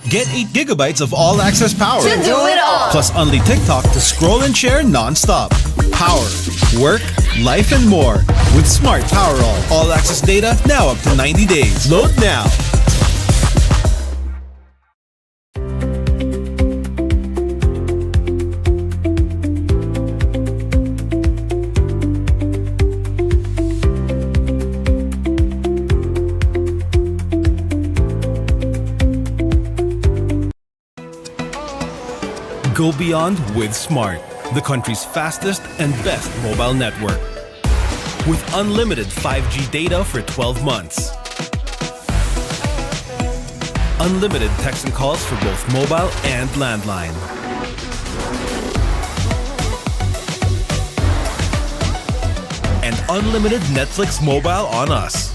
Get 8 gigabytes of all-access power. To do it all. Plus only TikTok to scroll and share non-stop. Power, work, life, and more. With Smart Power all-access data now up to 90 days. Load now. Go beyond with Smart, the country's fastest and best mobile network. With unlimited 5G data for 12 months. Unlimited text and calls for both mobile and landline. And unlimited Netflix mobile on us.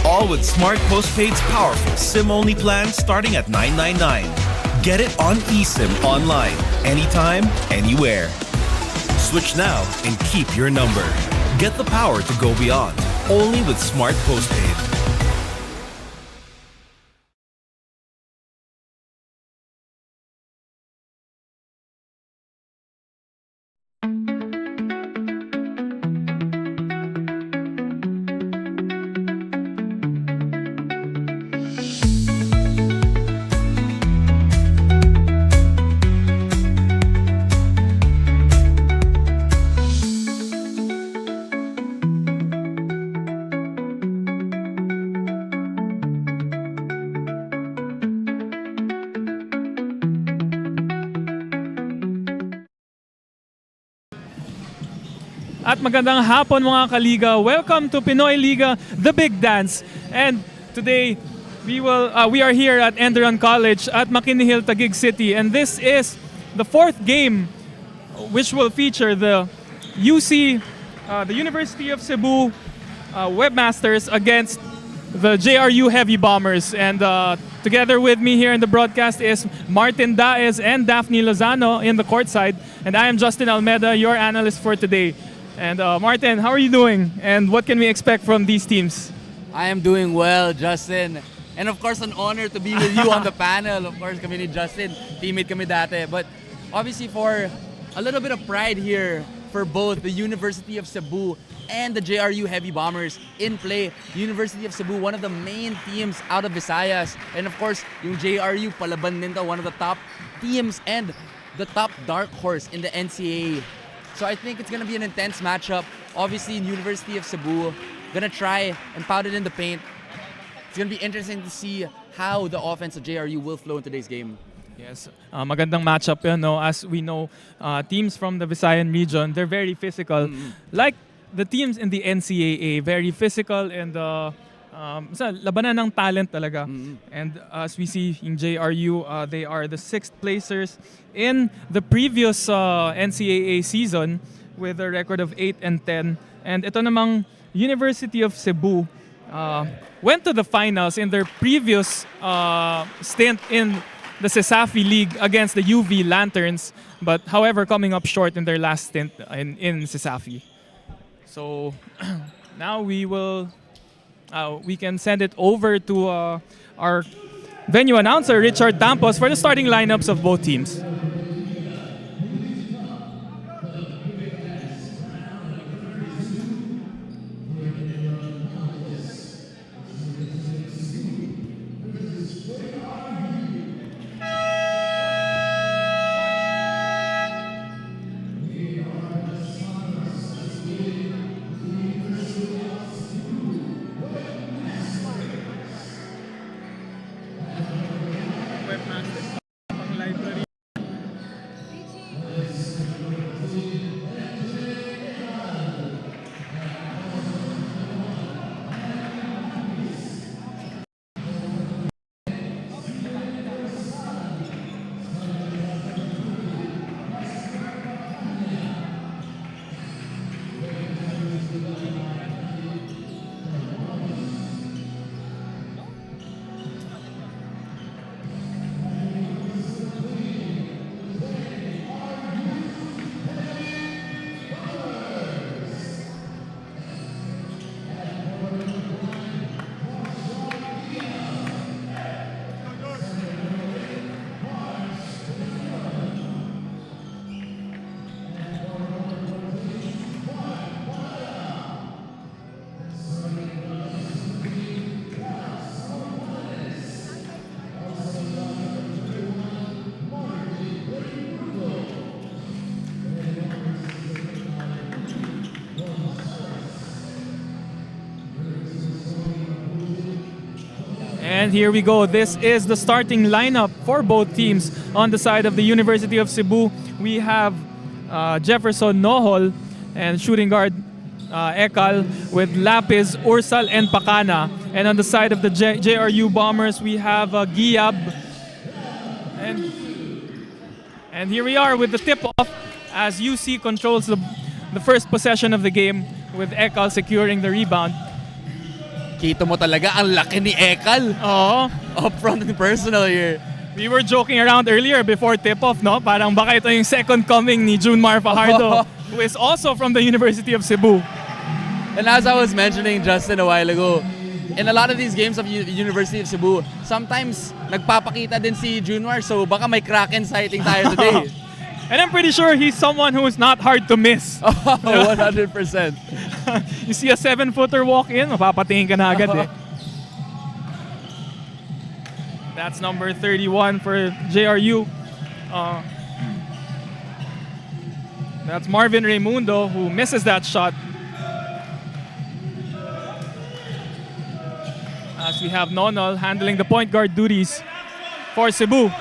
All with Smart Postpaid's powerful SIM-only plan starting at $999. Get it on eSIM online, anytime, anywhere. Switch now and keep your number. Get the power to go beyond, only with Smart Postpaid. At magandang hapon mga kaliga. Welcome to Pinoy Liga, The Big Dance. And today, we are here at Enderun College at McKinney-Hill, Taguig City. And this is the fourth game which will feature the UC, the University of Cebu Webmasters against the JRU Heavy Bombers. And together with me here in the broadcast is Martin Daez and Daphne Lozano in the courtside. And I am Justin Almeda, your analyst for today. And Martin, how are you doing? And what can we expect from these teams? I am doing well, Justin. And of course, an honor to be with you on the panel. Of course, kami ni Justin, teammate kami dati. But obviously for a little bit of pride here for both the University of Cebu and the JRU Heavy Bombers in play. University of Cebu, one of the main teams out of Visayas. And of course, yung JRU, palaban din to, one of the top teams and the top dark horse in the NCAA. So I think it's going to be an intense matchup. Obviously, in University of Cebu, going to try and pound it in the paint. It's going to be interesting to see how the offense of JRU will flow in today's game. Yes, magandang matchup yun, no? As we know, teams from the Visayan region, they're very physical. Like the teams in the NCAA, very physical and labanan ng talent talaga. And as we see in JRU, they are the 6th placers in the previous NCAA season with a record of 8-10. And ito namang University of Cebu went to the finals in their previous stint in the CESAFI League against the UV Lanterns, but however coming up short in their last stint in CESAFI. So now we can send it over to our venue announcer, Richard Tampos, for the starting lineups of both teams. And here we go. This is the starting lineup for both teams. On the side of the University of Cebu, we have Jefferson Nohol and shooting guard Ekal with Lapis, Ursal, and Pakana. And on the side of the JRU Bombers, we have Giab. And here we are with the tip-off as UC controls the first possession of the game with Ekal securing the rebound. Kita mo talaga, ang laki ni Ekal. Oo. Up front and personal here. We were joking around earlier before tip-off, no? Parang baka ito yung second coming ni Junmar Fajardo, who is also from the University of Cebu. And as I was mentioning Justin a while ago, in a lot of these games of University of Cebu, sometimes nagpapakita din si Junmar, so baka may Kraken sighting tayo today. And I'm pretty sure he's someone who is not hard to miss. 100%. You see a 7-footer walk in, mapapatingin ka na agad eh. That's number 31 for JRU. That's Marvin Raimundo who misses that shot. As we have Nonol handling the point guard duties for Cebu.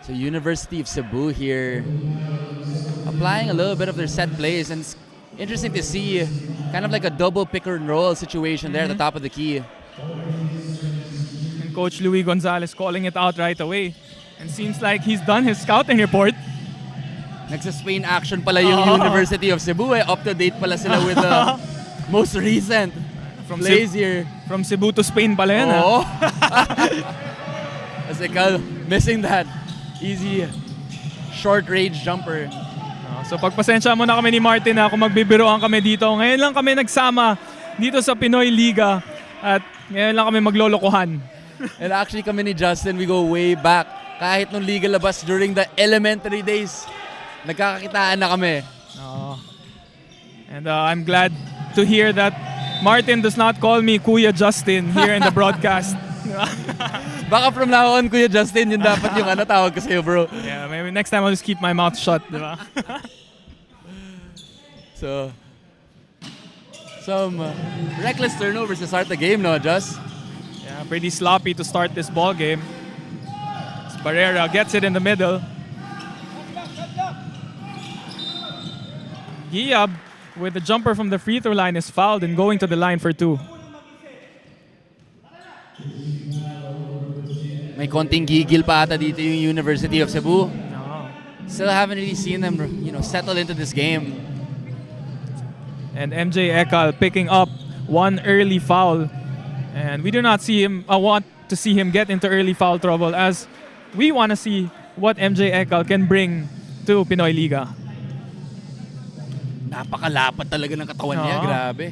So University of Cebu here applying a little bit of their set plays, and it's interesting to see kind of like a double pick and roll situation there at the top of the key. And Coach Louis Gonzalez calling it out right away. And seems like he's done his scouting report. Nagsa-Spain action pala yung University of Cebu eh. Up to date pala sila with the most recent plays here. From Cebu to Spain pala yan. Oo. As Ekal missing that easy short range jumper. So pagpasensya mo na kami ni Martin kung magbibiroan kami dito. Ngayon lang kami nagsama dito sa Pinoy Liga at ngayon lang kami maglolokohan. And actually kami ni Justin, we go way back. Kahit nung Liga labas during the elementary days, nagkakakitaan na kami. And I'm glad to hear that Martin does not call me Kuya Justin here in the broadcast. Baka from now on, Kuya Justin, yun dapat yung tawag ko sa'yo, bro. Yeah, maybe next time I'll just keep my mouth shut, di ba? So, some reckless turnovers to start the game, no, Just? Yeah, pretty sloppy to start this ball game. As Barrera gets it in the middle. Giab with the jumper from the free throw line is fouled and going to the line for 2. May konting gigil pa ata dito yung University of Cebu. No. Still haven't really seen them, settle into this game. And MJ Ekal picking up one early foul. And we do not see him want to see him get into early foul trouble, as we want to see what MJ Ekal can bring to Pinoy Liga. Napakalapat talaga ng katawan niya, grabe.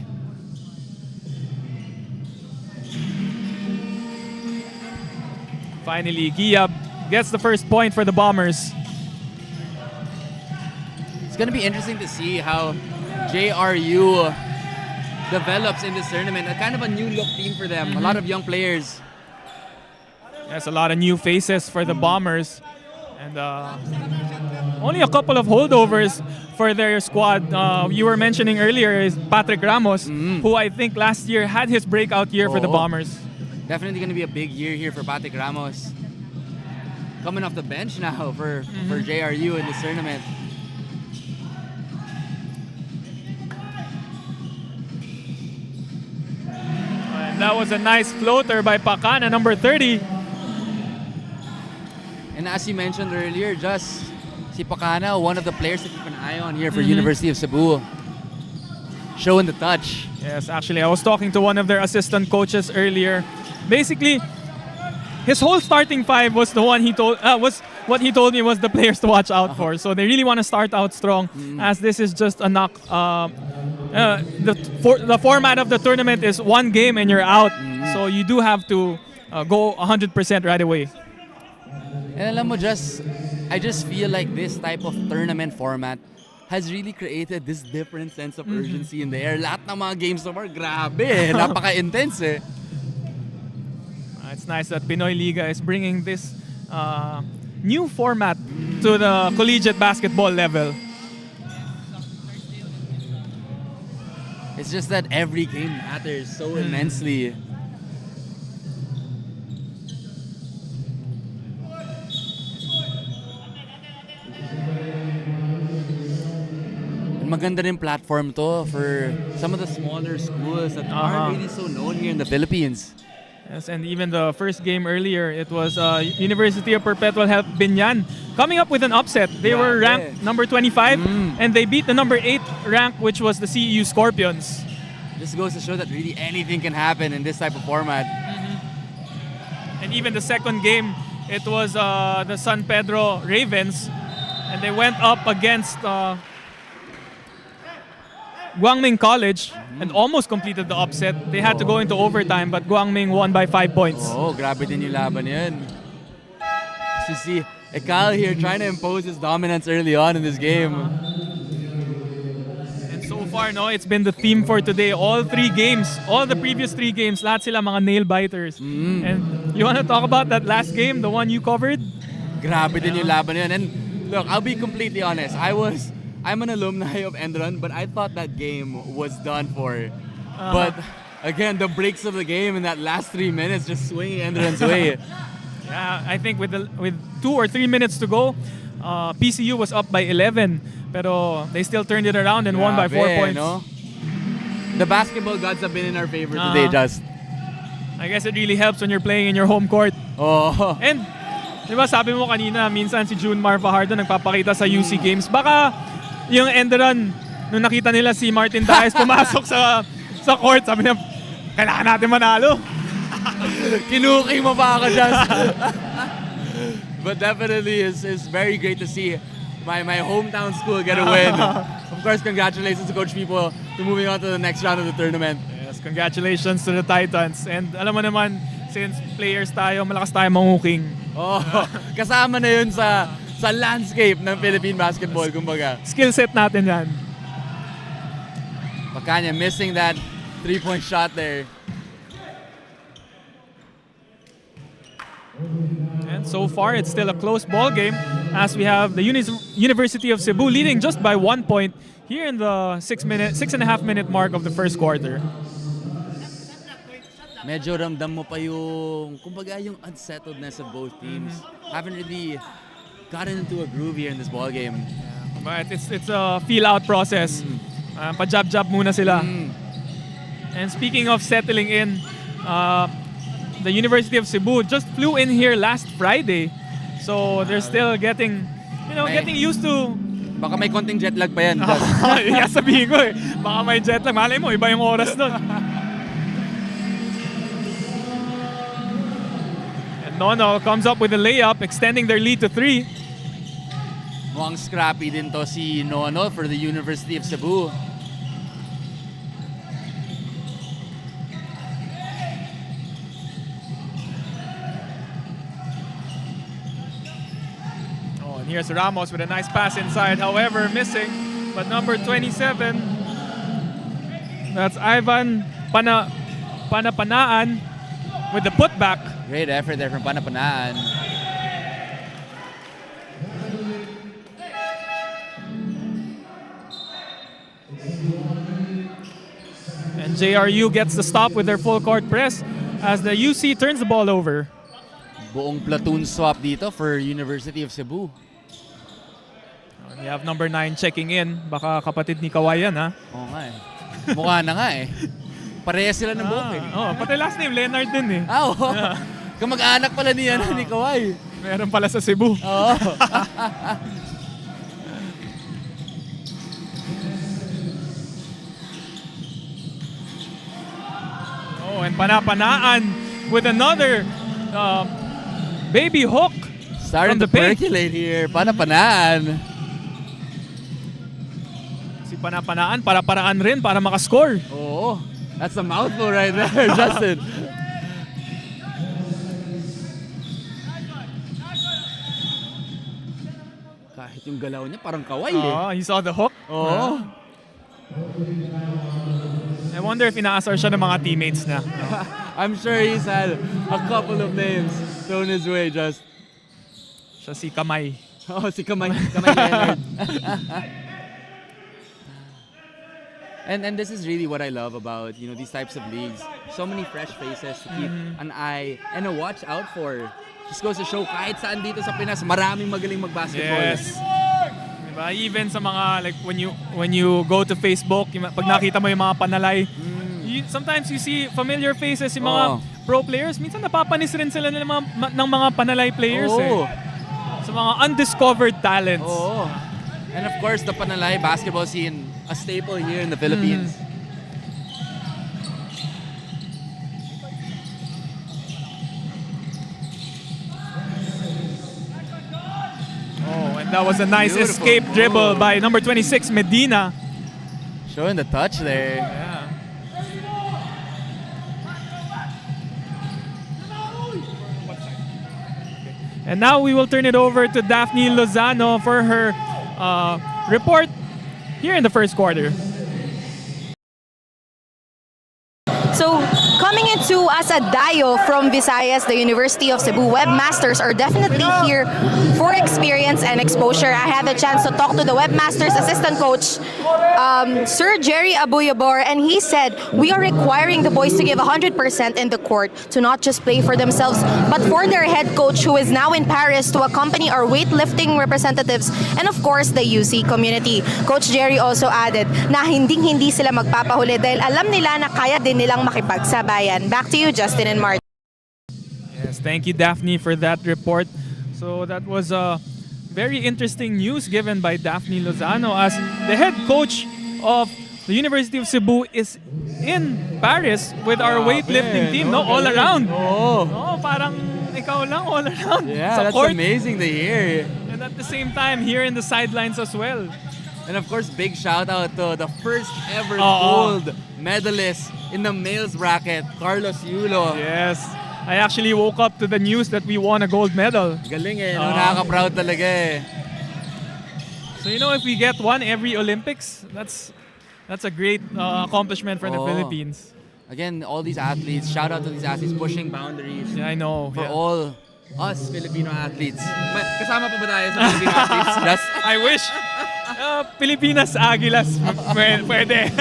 Finally, Giab gets the first point for the Bombers. It's gonna be interesting to see how JRU develops in this tournament. A kind of a new look team for them. A lot of young players. Yes, a lot of new faces for the Bombers. And only a couple of holdovers for their squad. You were mentioning earlier is Patrick Ramos, who I think last year had his breakout year for the Bombers. Definitely going to be a big year here for Patrick Ramos. Coming off the bench now for JRU in this tournament. And that was a nice floater by Pakana, number 30. And as you mentioned earlier, just si Pakana, one of the players to keep an eye on here for University of Cebu. Showing the touch. Yes, actually, I was talking to one of their assistant coaches earlier. Basically, his whole starting five was the one he told was what he told me was the players to watch out for. So they really want to start out strong, as this is just a knock. The format of the tournament is one game and you're out. So you do have to go 100% right away. And alam mo, I just feel like this type of tournament format has really created this different sense of urgency in the air. Lahat ng mga games so far, grabe, napaka-intense eh. It's nice that Pinoy Liga is bringing this new format to the collegiate basketball level. It's just that every game matters so immensely. Maganda rin platform to for some of the smaller schools that aren't really so known here in the Philippines. Yes, and even the first game earlier, it was University of Perpetual Help Binyan coming up with an upset. They were ranked number 25, and they beat the number 8 rank, which was the CEU Scorpions. This goes to show that really anything can happen in this type of format. And even the second game, it was the San Pedro Ravens, and they went up against Guangming College and almost completed the upset. They had to go into overtime, but Guangming won by 5 points. Oh, grabe din yung laban yan. So see, Ekal here trying to impose his dominance early on in this game. And so far, no, it's been the theme for today. All 3 games, all the previous 3 games, lahat sila mga nail biters. And you want to talk about that last game, the one you covered? Grabe din yung laban yan. And look, I'll be completely honest. I'm an alumni of Enron, but I thought that game was done for. But again, the breaks of the game in that last 3 minutes just swinging Enron's way. Yeah, I think with 2 or 3 minutes to go, PCU was up by 11, pero they still turned it around and won by 4 points. No? The basketball gods have been in our favor today, Just. I guess it really helps when you're playing in your home court. Oh. And, di ba sabi mo kanina, minsan si Junmar Fajardo nagpapakita sa UC Games. Baka yung end run, nung nakita nila si Martin Daes pumasok sa court, sabi niya, kailangan natin manalo. Kinuking mo pa ako, Just. But definitely it's very great to see my hometown school get a win. Of course, congratulations to Coach Pipo to moving on to the next round of the tournament. Yes, congratulations to the Titans. And alam mo naman, since players tayo, malakas tayo manguking. Oh, kasama na yun sa landscape ng Philippine basketball, kumbaga. Skill set natin yan. Pacanya missing that 3-point shot there. And so far, it's still a close ball game as we have the University of Cebu leading just by 1 point here in the 6.5 minute mark of the first quarter. Medyo ramdam mo pa yung, kumbaga, yung unsettledness of both teams. Haven't really gotten into a groove here in this ball game. But it's a feel-out process. Pa-jab-jab muna sila. And speaking of settling in, the University of Cebu just flew in here last Friday. So they're still getting used to... Baka may konting jet lag pa yan. Kaya sabihin ko eh. Baka may jet lag. Malay mo, iba yung oras nun. And Nono comes up with a layup, extending their lead to 3. Mukhang scrappy din to si Nono for the University of Cebu. Here's Ramos with a nice pass inside, however, missing. But number 27, that's Ivan Panapanaan with the putback. Great effort there from Panapanaan. And JRU gets the stop with their full court press as the UC turns the ball over. Buong platoon swap dito for University of Cebu. We have number 9 checking in. Baka kapatid ni Kawai yan, ha? Oo nga eh. Mukha na nga eh. Parehas sila ng buhok eh. Pati last name, Leonard din eh. Oo. Kamag-anak pala ni Kawai. Meron pala sa Cebu. Oo. And Panapanaan with another baby hook. Starting to percolate here. Panapanaan. Si Panapanaan para-paraan rin para makascore. Oo. That's a mouthful right there, Justin. Kahit yung galaw niya parang Kawai eh. He saw the hook. Oo. I wonder if inaasar siya ng mga teammates na. I'm sure he's had a couple of names thrown his way, Just. Siya si Kamay. Oh, si Kamay Leonard. And this is really what I love about these types of leagues. So many fresh faces to keep an eye and a watch out for. Just goes to show kahit saan dito sa Pinas, maraming magaling mag-basketball. Yes. Diba? Even sa mga, like, when you go to Facebook, pag nakita mo yung mga panalay, sometimes you see familiar faces, yung mga pro players. Minsan napapanis rin sila ng mga panalay players. Sa mga undiscovered talents. And of course, the panalay basketball scene, a staple here in the Philippines. That was a nice escape dribble by number 26, Medina. Showing the touch there. Yeah. And now we will turn it over to Daphne Lozano for her report here in the first quarter. So, coming into as a dayo from Visayas, the University of Cebu, Webmasters are definitely here for experience and exposure. I had the chance to talk to the Webmasters assistant coach, Sir Jerry Abuyabor, and he said, we are requiring the boys to give 100% in the court, to not just play for themselves, but for their head coach who is now in Paris to accompany our weightlifting representatives and of course the UC community. Coach Jerry also added na hindi sila magpapahuli dahil alam nila na kaya din nilang makipagsabayan. Back to you, Justin and Martin. Yes, thank you, Daphne, for that report. So that was very interesting news given by Daphne Lozano as the head coach of the University of Cebu is in Paris with our weightlifting team, all around. No, parang ikaw lang all around. Yeah, sa that's court. amazing to hear. And at the same time, here in the sidelines as well. And of course, big shout out to the first ever gold medalist in the males bracket, Carlos Yulo. Yes. I actually woke up to the news that we won a gold medal. Galing eh, nakaka-proud talaga eh. So if we get one every Olympics, that's a great accomplishment for the Philippines. Again, all these athletes, shout out to these athletes pushing boundaries. Yeah, I know. For all us Filipino athletes. Kasama pa ba tayo sa Filipino athletes? I wish. Pilipinas Aguilas. Pwede.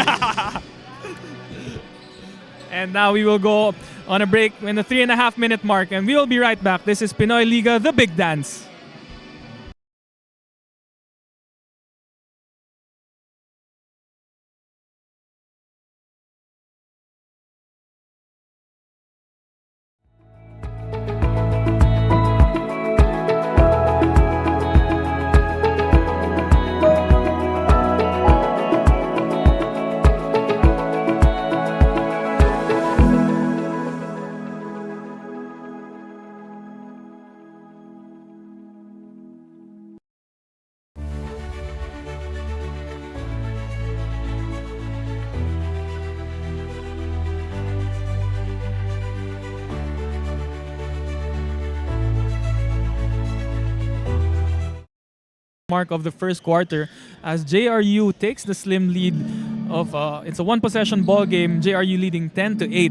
And now we will go on a break in the 3.5-minute mark, and we will be right back. This is Pinoy Liga, The Big Dance. Mark of the first quarter as JRU takes the slim lead of it's a one possession ball game, JRU leading 10-8.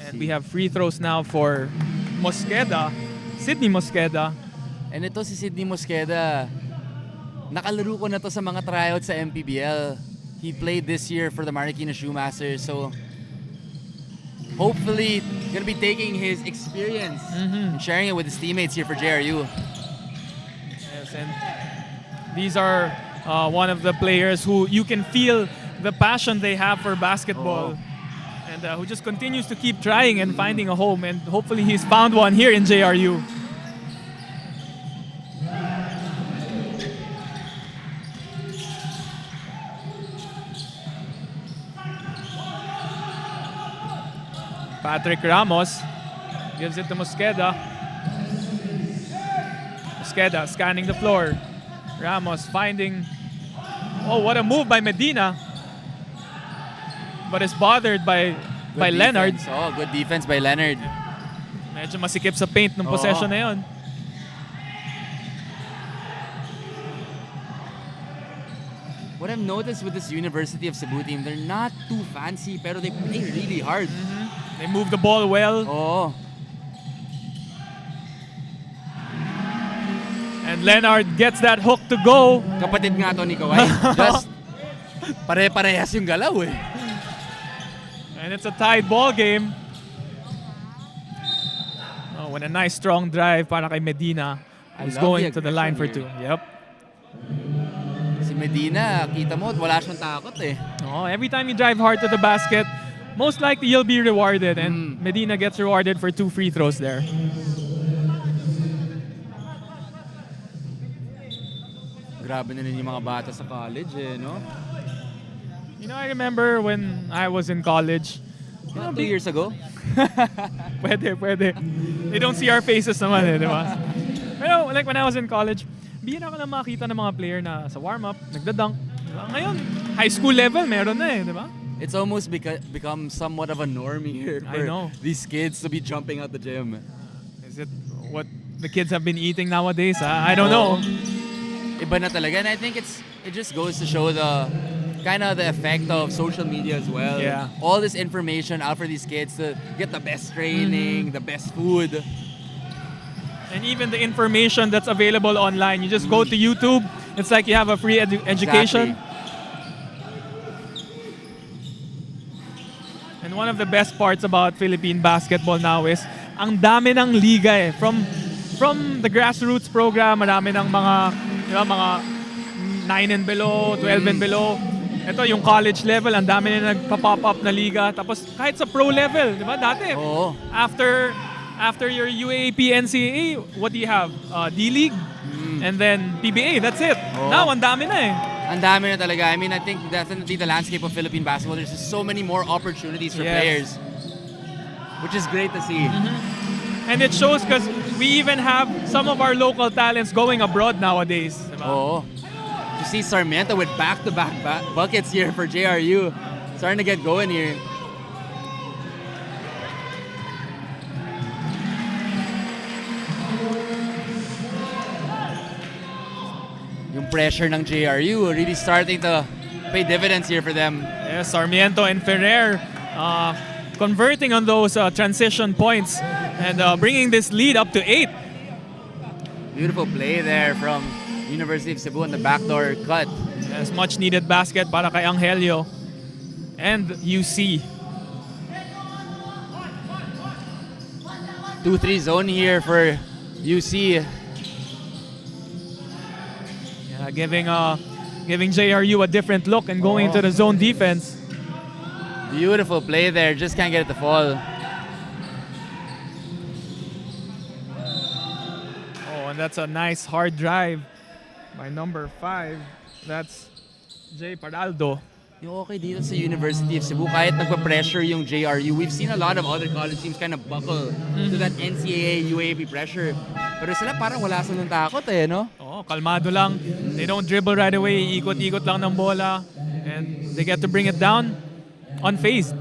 And we have free throws now for Mosqueda, Sydney Mosqueda. And ito si Sydney Mosqueda, nakalaro ko na to sa mga tryouts sa MPBL. He played this year for the Marikina Shoemasters, so hopefully gonna be taking his experience and sharing it with his teammates here for JRU. Yes, and these are one of the players who you can feel the passion they have for basketball, and who just continues to keep trying and finding a home, and hopefully he's found one here in JRU. Patrick Ramos gives it to Mosqueda. Mosqueda scanning the floor. Ramos finding... Oh, what a move by Medina. But is bothered by Leonard. Oh, good defense by Leonard. Medyo masikip sa paint ng possession na yun. What I've noticed with this University of Cebu team, they're not too fancy, pero they play really hard. They move the ball well. And Leonard gets that hook to go. Kapatid nga to ni Kawhi. Just pare-parehas yung galaw eh. And it's a tied ball game. Oh, when a nice strong drive para kay Medina, who's love going the to the line for aggression two. Yep. Si Medina, kita mo, wala siyang takot eh. Oh, every time you drive hard to the basket, most likely you'll be rewarded. And Medina gets rewarded for 2 free throws there. Grabe na rin yung mga bata sa college eh, no? You know, I remember when I was in college. You know, 2 years ago? Pwede. They don't see our faces naman eh, di ba? Pero like when I was in college, bihira ka na makita ng mga player na sa warm-up, nagdadunk. Diba? Ngayon, high school level, meron na eh, di ba? It's almost become somewhat of a norm here I know. for these kids to be jumping out the gym. Is it what the kids have been eating nowadays? I don't know. Iba na talaga. And I think it just goes to show the kind of the effect of social media as well. Yeah. All this information out for these kids to get the best training, the best food. And even the information that's available online, you just go to YouTube. It's like you have a free education. Exactly. And one of the best parts about Philippine basketball now is ang dami ng liga eh. From the grassroots program, marami ng mga, di ba, mga 9 and below, 12 and below. Ito yung college level, ang dami na nagpa-pop up na liga. Tapos kahit sa pro level, di ba? Dati, Oo. after your UAAP NCAA, what do you have? D-League, and then PBA, that's it. Oo. Now, ang dami na eh. Ang dami na talaga. I mean, I think definitely the landscape of Philippine basketball, there's just so many more opportunities for Yes. players. Which is great to see. And it shows because we even have some of our local talents going abroad nowadays. Diba? Oo. You see Sarmiento with back-to-back buckets here for JRU. Starting to get going here. Yung pressure ng JRU really starting to pay dividends here for them. Yes, Sarmiento and Ferrer converting on those transition points and bringing this lead up to 8. Beautiful play there from University of Cebu on the backdoor cut. Yes, much needed basket para kay Angelio and UC. 2-3 zone here for UC. Yeah, giving JRU a different look and going to the zone defense. Beautiful play there, just can't get it to fall. Oh, and that's a nice hard drive by number 5. That's Jay Paraldo. Yung okay dito sa University of Cebu, kahit nagpa-pressure yung JRU, we've seen a lot of other college teams kind of buckle to that NCAA, UAAP pressure. Pero sila parang wala silang takot eh, no? Oh, kalmado lang. They don't dribble right away. Ikot-ikot lang ng bola. And they get to bring it down unfazed.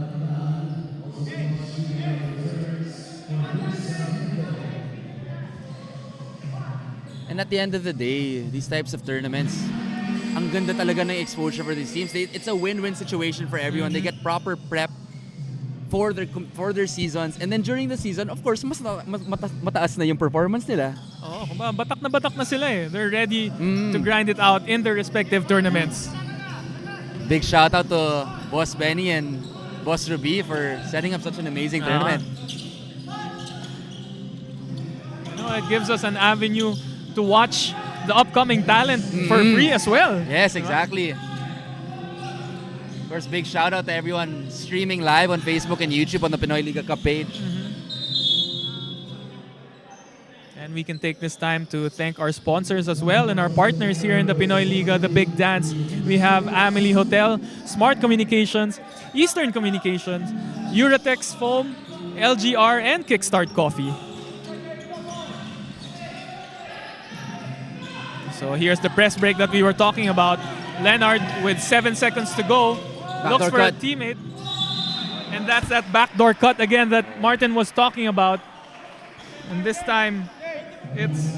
And at the end of the day, these types of tournaments, ang ganda talaga ng exposure for these teams. It's a win-win situation for everyone. They get proper prep for their seasons. And then during the season, of course, mas mataas na yung performance nila. Oh, batak na sila eh. They're ready to grind it out in their respective tournaments. Big shout out to Boss Benny and Boss Ruby for setting up such an amazing tournament. You know, it gives us an avenue to watch the upcoming talent for free as well. Yes, exactly. Of course, big shout out to everyone streaming live on Facebook and YouTube on the Pinoy Liga Cup page. And we can take this time to thank our sponsors as well and our partners here in the Pinoy Liga, the Big Dance. We have Amelie Hotel, Smart Communications, Eastern Communications, Uratex Foam, LGR, and Kickstart Coffee. So here's the press break that we were talking about. Leonard with 7 seconds to go. Looks for a teammate. And that's that backdoor cut again that Martin was talking about. And this time, it's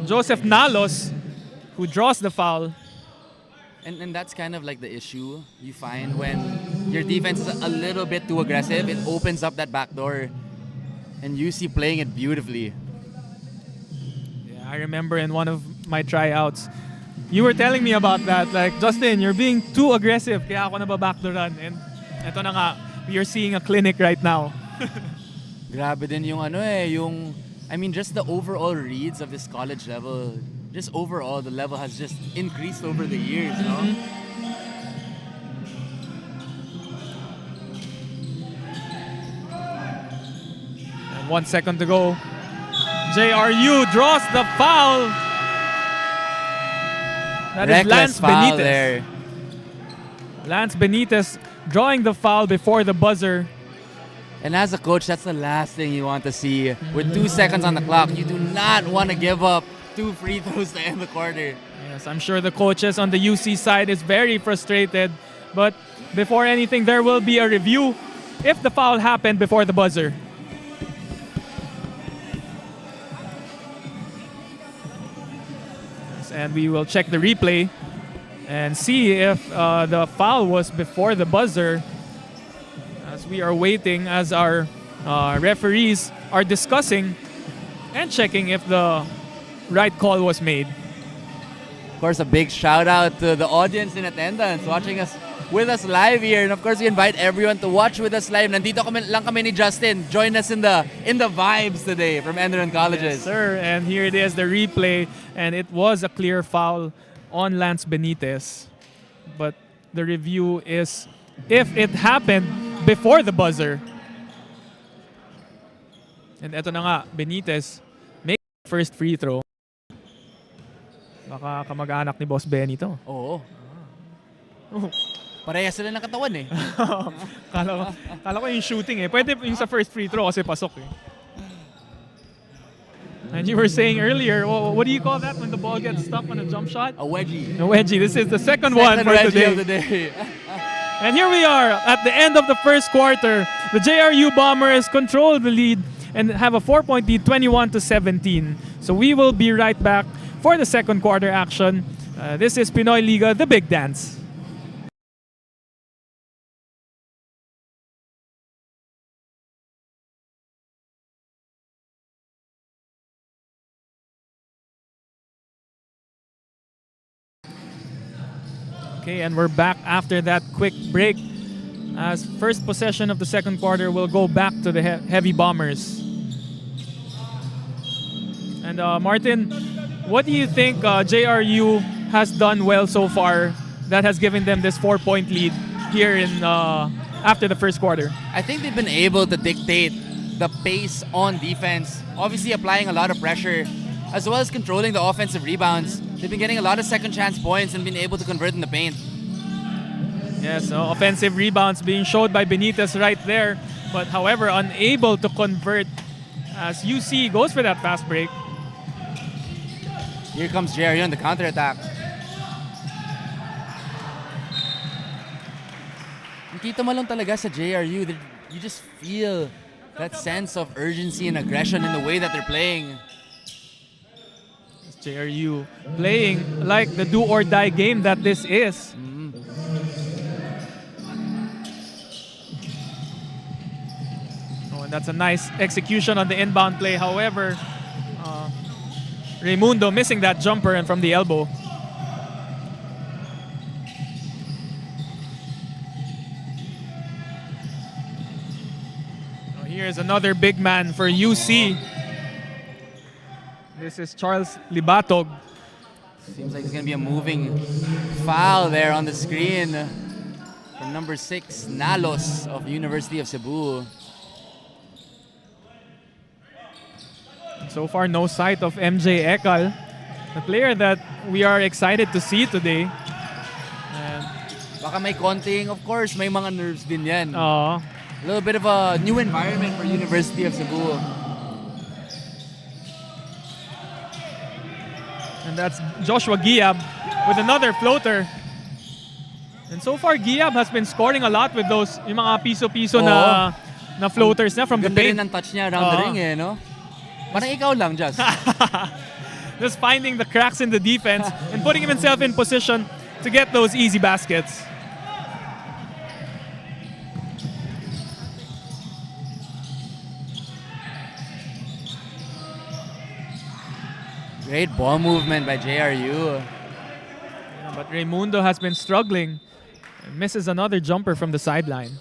Joseph Nalos who draws the foul. And that's kind of like the issue you find when your defense is a little bit too aggressive. It opens up that back door. And you see playing it beautifully. I remember in one of my tryouts, you were telling me about that. Like, Justin, you're being too aggressive. Kaya ako nababackdooran. And eto na nga, we are seeing a clinic right now. Grabe din yung yung I mean just the overall reads of this college level. Just overall the level has just increased over the years, no? And 1 second to go. JRU draws the foul. That is Reckless Lance foul Benitez. there. Lance Benitez drawing the foul before the buzzer. And as a coach, that's the last thing you want to see. With 2 seconds on the clock, you do not want to give up 2 free throws to end the quarter. Yes, I'm sure the coaches on the UC side is very frustrated. But before anything, there will be a review if the foul happened before the buzzer. Yes, and we will check the replay and see if the foul was before the buzzer. As we are waiting, as our referees are discussing and checking if the right call was made. Of course, a big shout out to the audience in attendance watching us with us live here. And of course, we invite everyone to watch with us live. Nandito lang kami ni Justin. Join us in the vibes today from Enderun Colleges. Yes, sir. And here it is, the replay. And it was a clear foul on Lance Benitez. But the review is if it happened before the buzzer. And eto na nga, Benitez make first free throw. Baka kamag-anak ni Boss Benny to. Oo. Oh. Parehas sila ng katawan eh. Kala ko yung shooting eh. Pwede yung sa first free throw kasi pasok eh. And you were saying earlier, what do you call that when the ball gets stuck on a jump shot? A wedgie. A wedgie. This is the second one for wedgie today. of the day. And here we are at the end of the first quarter. The JRU Bombers control the lead and have a 4-point lead, 21-17. So we will be right back for the second quarter action. This is Pinoy Liga, the big dance. Okay, and we're back after that quick break. As first possession of the second quarter will go back to the Heavy Bombers. And Martin, what do you think JRU has done well so far that has given them this 4-point lead here in after the first quarter? I think they've been able to dictate the pace on defense, obviously applying a lot of pressure, as well as controlling the offensive rebounds. They've been getting a lot of second chance points and been able to convert in the paint. Yes, offensive rebounds being showed by Benitez right there, but however, unable to convert as UC goes for that fast break. Here comes JRU on the counterattack. Nakita mo lang talaga sa JRU, you just feel that sense of urgency and aggression in the way that they're playing. JRU playing like the do-or-die game that this is. Oh, and that's a nice execution on the inbound play. However, Raimundo missing that jumper and from the elbow. Oh, here's another big man for UC. This is Charles Libatog. Seems like it's going to be a moving foul there on the screen from number 6, Nalos of University of Cebu. So far, no sight of MJ Ekal, the player that we are excited to see today. And Baka may konting, of course, may mga nerves din yan. uh, A little bit of a new environment for University of Cebu. and that's Joshua Giab with another floater. And so far, Giab has been scoring a lot with those yung mga piso-piso na floaters na from the Ganda rin paint. ang touch niya around the ring eh, no? Parang ikaw lang, Just. Just finding the cracks in the defense and putting himself in position to get those easy baskets. Great ball movement by JRU. Yeah, but Raimundo has been struggling and misses another jumper from the sideline.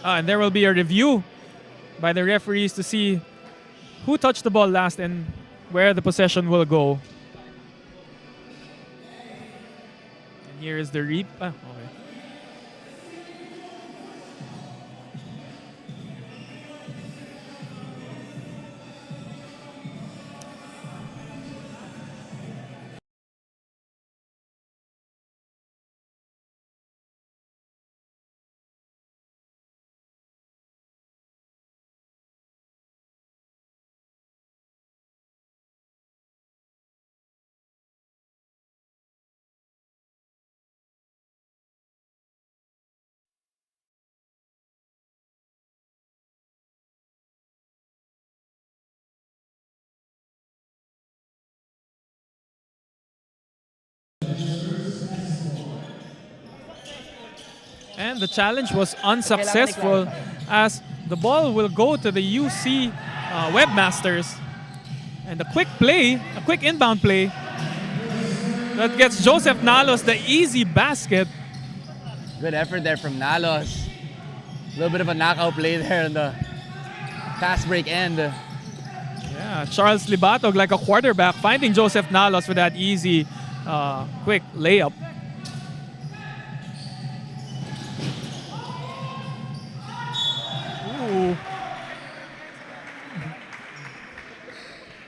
And there will be a review by the referees to see who touched the ball last and where the possession will go. And here is the reap. Okay. And the challenge was unsuccessful as the ball will go to the UC Webmasters. And a quick play, a quick inbound play that gets Joseph Nalos the easy basket. Good effort there from Nalos. A little bit of a knockout play there on the fast break end. Yeah, Charles Libatog like a quarterback finding Joseph Nalos for that easy, quick layup. Ooh.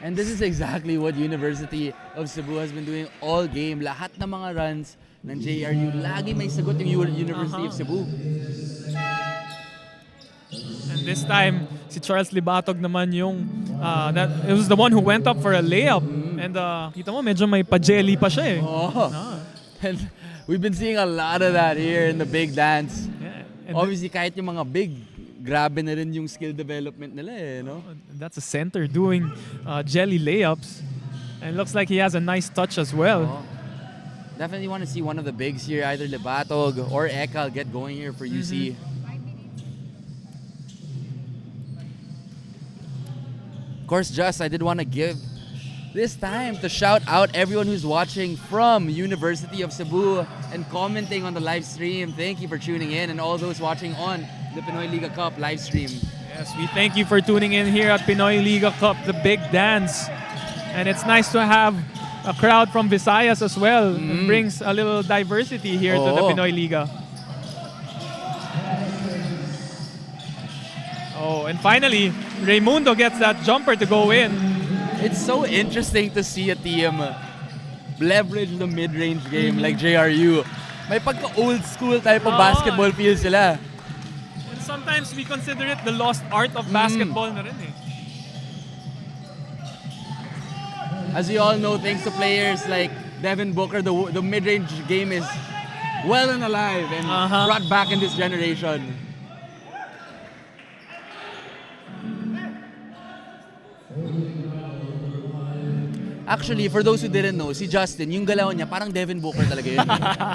And this is exactly what University of Cebu has been doing all game. Lahat ng mga runs ng JRU, lagi may sagot yung University of Cebu. And this time, si Charles Libatog naman yung, it was the one who went up for a layup. And kita mo, medyo may pa-jelly pa siya eh. Oh. And we've been seeing a lot of that here in the big dance. Yeah. Obviously, kahit yung mga big, grabe na rin yung skill development nila eh, no? That's a center doing jelly layups. And it looks like he has a nice touch as well. Oh. Definitely want to see one of the bigs here, either Libatog or Ekal get going here for UC. Of course, Just, I did want to give this time to shout out everyone who's watching from University of Cebu and commenting on the live stream. Thank you for tuning in, and all those watching on the Pinoy Liga Cup live stream. Yes, we thank you for tuning in here at Pinoy Liga Cup, the big dance. And it's nice to have a crowd from Visayas as well. It brings a little diversity here to the Pinoy Liga. Oh, and finally, Raimundo gets that jumper to go in. It's so interesting to see a team leverage the mid-range game like JRU. May pagka-old school type of basketball feel sila. And sometimes we consider it the lost art of basketball na rin eh. As you all know, thanks to players like Devin Booker, the mid-range game is well and alive and brought back in this generation. Actually, for those who didn't know, si Justin, yung galaw niya, parang Devin Booker talaga yun.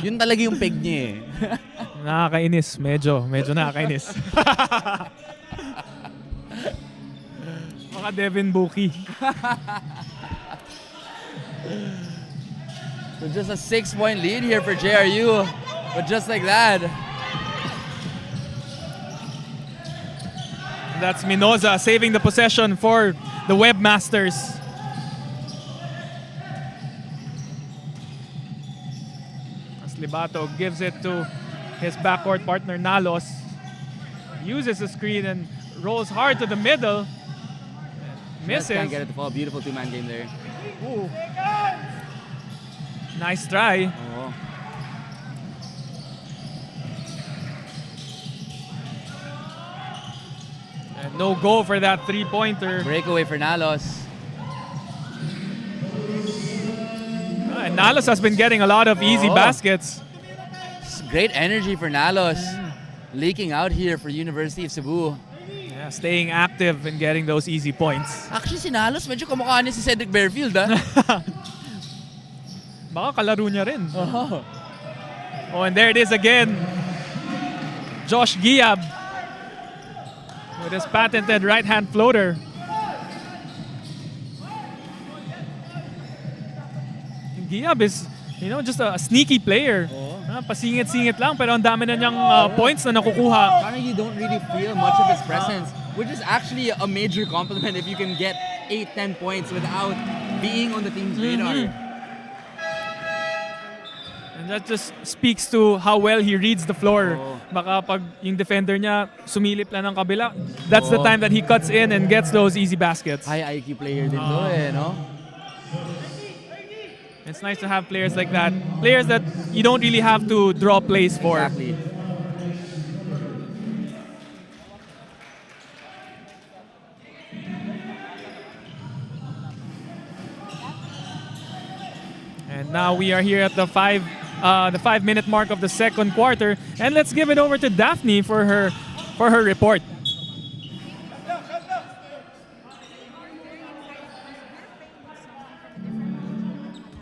Yun talaga yung peg niya eh. Nakakainis. Medyo nakakainis. Baka Devin Bookie. So just a 6-point lead here for JRU. But just like that. That's Minoza saving the possession for the Webmasters. Libato gives it to his backcourt partner Nalos. Uses the screen and rolls hard to the middle. Misses. Can't get it to fall. Beautiful two-man game there. Ooh. Nice try. Oh. And no go for that three-pointer. Breakaway for Nalos. And Nalos has been getting a lot of easy baskets. Great energy for Nalos. Leaking out here for University of Cebu. Yeah, staying active and getting those easy points. Actually, sinalos, medyo kamukha niya si Cedric Bearfield, ah. Baka kalaro niya rin. Oh, and there it is again. Josh Giab with his patented right-hand floater. Giab is, just a sneaky player. Pasingit-singit lang, pero ang dami na niyang points na nakukuha. Parang you don't really feel much of his presence, which is actually a major compliment if you can get 8-10 points without being on the team's radar. And that just speaks to how well he reads the floor. Baka pag yung defender niya sumilip lang ng kabila, that's the time that he cuts in and gets those easy baskets. High IQ player din to no? It's nice to have players like that. Players that you don't really have to draw plays for. Exactly. And now we are here at the 5-minute mark of the second quarter, and let's give it over to Daphne for her report.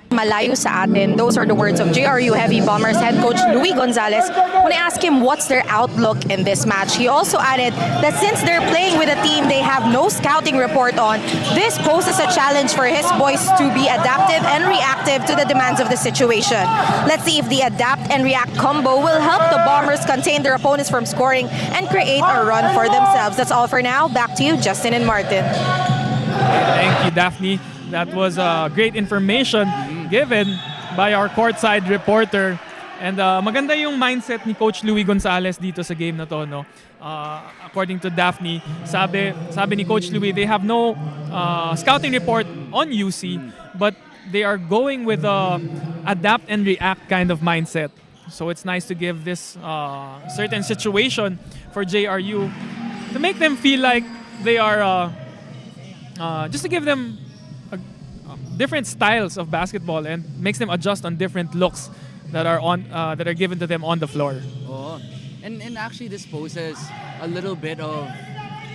Malayo sa atin. Those are the words of JRU Heavy Bombers head coach Luis Gonzalez when I asked him what's their outlook in this match. He also added that since they're playing with a team they have no scouting report on, this poses a challenge for his boys to be adaptive and reactive to the demands of the situation. Let's see if the adapt and react combo will help the Bombers contain their opponents from scoring and create a run for themselves. That's all for now. Back to you, Justin and Martin. Thank you, Daphne. That was great information given by our courtside reporter. And maganda yung mindset ni Coach Luis Gonzalez dito sa game na to, no? According to Daphne, sabi ni Coach Luis, they have no scouting report on UC, but they are going with a adapt and react kind of mindset. So it's nice to give this certain situation for JRU to make them feel like they are just to give them different styles of basketball and makes them adjust on different looks that are given to them on the floor. Oh. And actually this poses a little bit of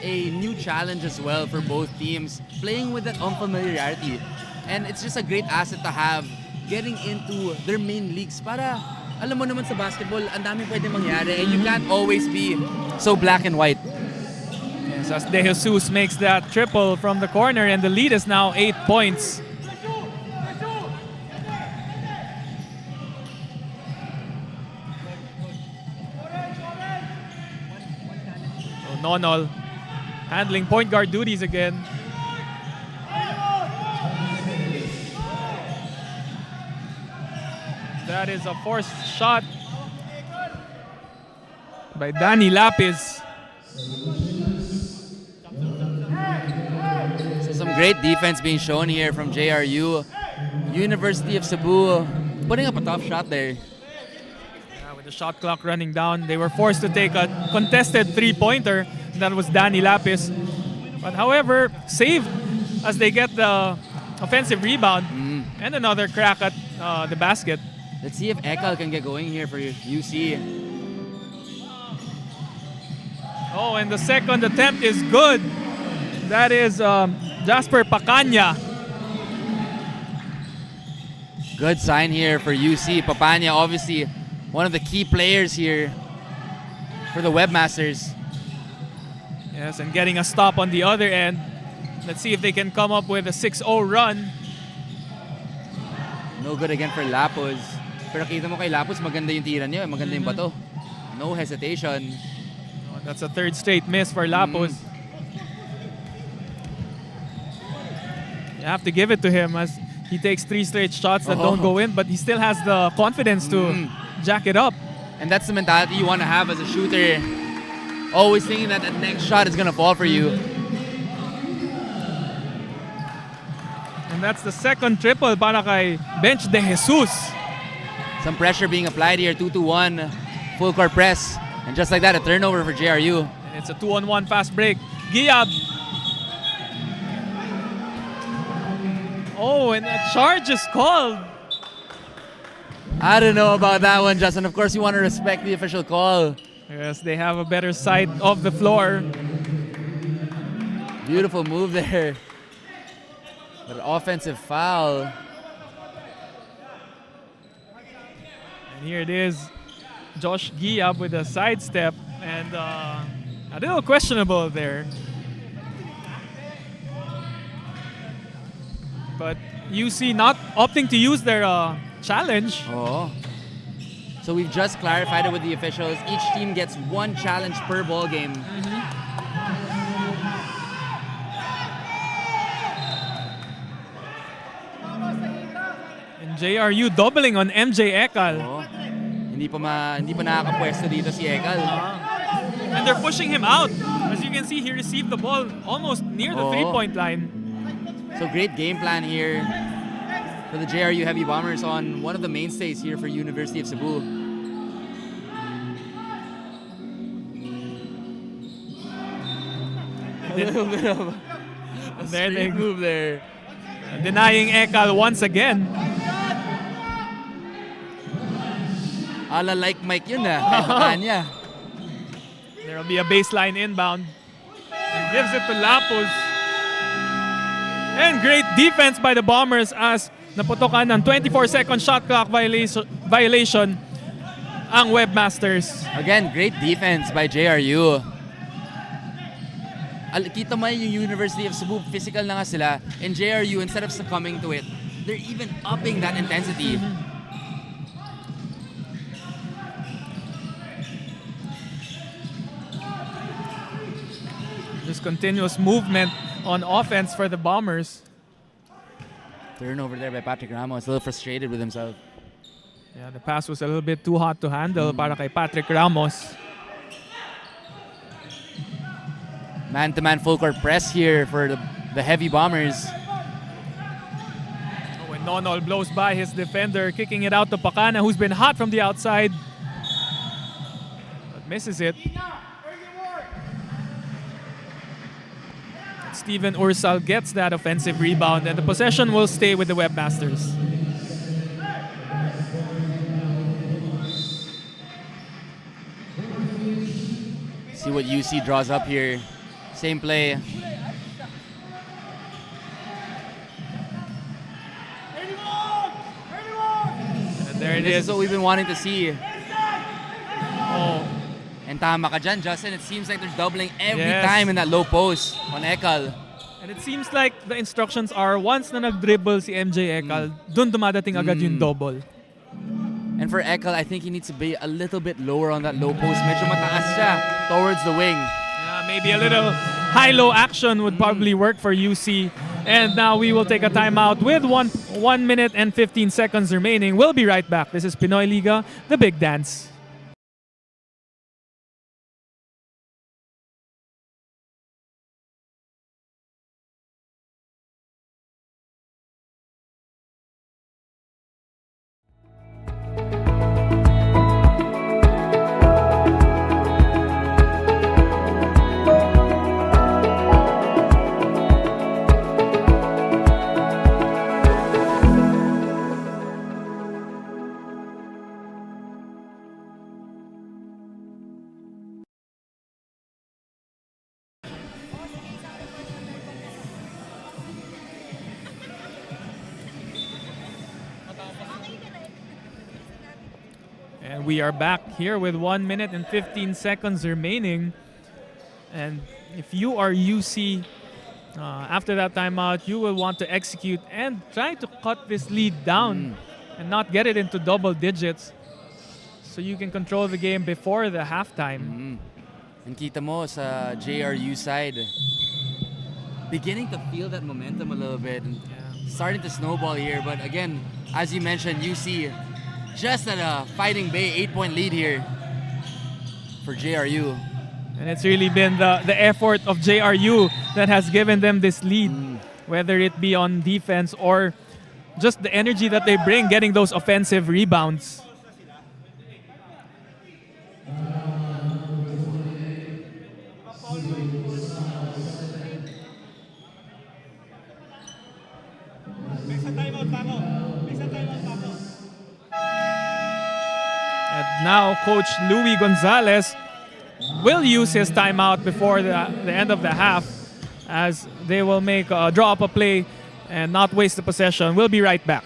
a new challenge as well for both teams, playing with that unfamiliarity. And it's just a great asset to have getting into their main leagues para alam mo naman sa basketball, ang daming pwede mangyari and you can't always be so black and white. Yes, as De Jesus makes that triple from the corner and the lead is now 8 points. Nonol handling point guard duties again. That is a forced shot by Danny Lapis. So some great defense being shown here from JRU. University of Cebu putting up a tough shot there. The shot clock running down, they were forced to take a contested three-pointer. That was Danny Lapis. But however, saved as they get the offensive rebound and another crack at the basket. Let's see if Ekal can get going here for UC. Oh, and the second attempt is good. That is Jasper Pacanya. Good sign here for UC. Papania, obviously one of the key players here for the Webmasters. Yes, and getting a stop on the other end. Let's see if they can come up with a 6-0 run. No good again for Lapos. Pero kita mo kay Lapos, maganda yung tira niya, maganda yung bato. No hesitation. Oh, that's a third straight miss for Lapos. You have to give it to him as he takes 3 straight shots that don't go in, but he still has the confidence to jack it up. And that's the mentality you want to have as a shooter. Always thinking that the next shot is going to fall for you. And that's the second triple para kay Bench De Jesus. Some pressure being applied here, 2-1, full court press. And just like that, a turnover for JRU. And it's a 2-on-1 fast break. Giab. Oh, and a charge is called. I don't know about that one, Justin. Of course, you want to respect the official call. Yes, they have a better sight of the floor. Beautiful move there. But an offensive foul. And here it is. Josh Giab with a sidestep and a little questionable there. But UC not opting to use their challenge. Oh. So we've just clarified it with the officials. Each team gets one challenge per ball game. And JRU doubling on MJ Ekal. Oh. Hindi pa nakakapwesto dito si Ekal. And they're pushing him out. As you can see, he received the ball almost near the three-point line. So great game plan here for the JRU Heavy Bombers on one of the mainstays here for University of Cebu. A little bit of a street move there. Denying Ekal once again. Ala like Mike yun ah. Niya. There will be a baseline inbound. And gives it to Lapus. And great defense by the Bombers as naputokan ng 24-second shot clock violation ang Webmasters. Again, great defense by JRU. Kita mo yung University of Cebu, physical na nga sila. And JRU, instead of succumbing to it, they're even upping that intensity. Just continuous movement on offense for the Bombers. Turnover there by Patrick Ramos, a little frustrated with himself. Yeah, the pass was a little bit too hot to handle para kay Patrick Ramos. Man-to-man full court press here for the Heavy Bombers. When Nonol blows by his defender, kicking it out to Pacana, who's been hot from the outside. But misses it. Steven Ursal gets that offensive rebound, and the possession will stay with the Webmasters. See what UC draws up here. Same play. And there it This is. is what we've been wanting to see. Oh, And tama ka dyan, Justin. It seems like there's doubling every Yes. time in that low post on Ekal. and it seems like the instructions are once na nag-dribble si MJ Ekal, dun dumadating agad yung double. And for Ekal, I think he needs to be a little bit lower on that low post. Medyo mataas siya towards the wing. Yeah, maybe a little high-low action would probably work for UC. And now we will take a timeout with 1 minute and 15 seconds remaining. We'll be right back. This is Pinoy Liga, the big dance. And we are back here with 1 minute and 15 seconds remaining. And if you are UC, after that timeout, you will want to execute and try to cut this lead down and not get it into double digits so you can control the game before the halftime. And kita mo sa JRU side, beginning to feel that momentum a little bit. And starting to snowball here. But again, as you mentioned, UC just at a fighting Bay 8-point lead here for JRU. And it's really been the effort of JRU that has given them this lead, whether it be on defense or just the energy that they bring, getting those offensive rebounds. And now Coach Louis Gonzalez will use his timeout before the end of the half as they will draw up a play and not waste the possession. We'll be right back.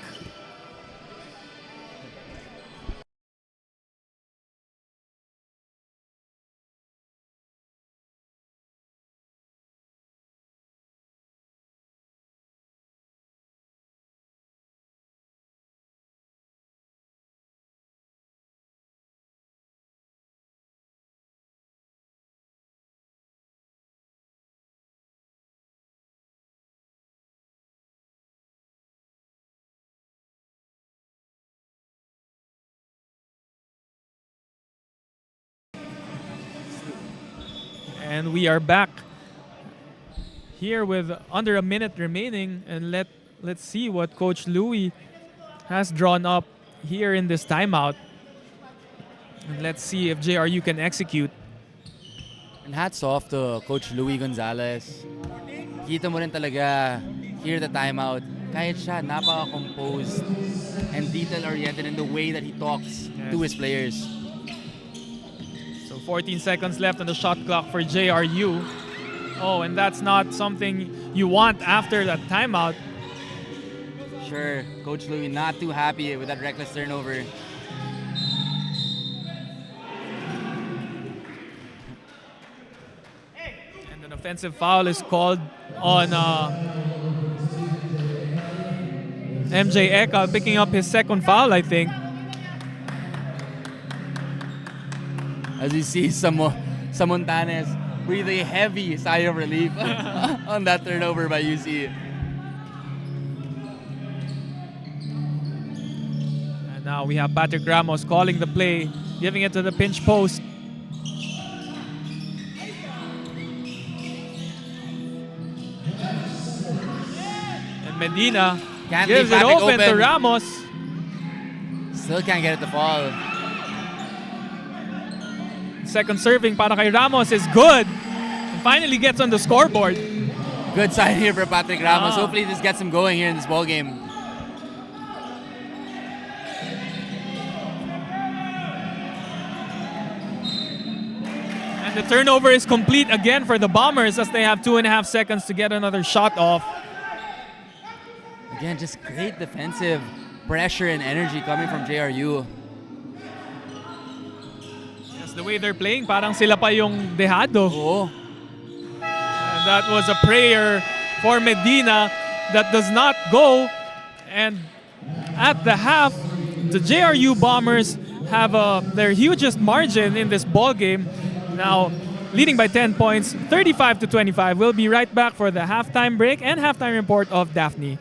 And we are back here with under a minute remaining, and let's see what Coach Louis has drawn up here in this timeout. And let's see if JRU can execute. And hats off to Coach Louis Gonzalez. Kita mo rin talaga, here the timeout, kahit siya napaka-composed and detail-oriented in the way that he talks to his players. So 14 seconds left on the shot clock for JRU. Oh, and that's not something you want after that timeout. Sure, Coach Louis not too happy with that reckless turnover. And an offensive foul is called on MJ Ekal, picking up his second foul, I think. As you see, Montanes breathe a heavy sigh of relief on that turnover by UC. And now we have Patrick Ramos calling the play, giving it to the pinch post. And Medina gives it open to Ramos. Still can't get it to fall. Second serving para kay Ramos is good. And finally gets on the scoreboard. Good sign here for Patrick Ramos. Hopefully this gets him going here in this ball game. And the turnover is complete again for the Bombers as they have 2.5 seconds to get another shot off. Again, just great defensive pressure and energy coming from JRU. The way they're playing, parang sila pa yung dehado. Oh. And that was a prayer for Medina that does not go. And at the half, the JRU Bombers have their hugest margin in this ball game. Now, leading by 10 points, 35-25. We'll be right back for the halftime break and halftime report of Daphne.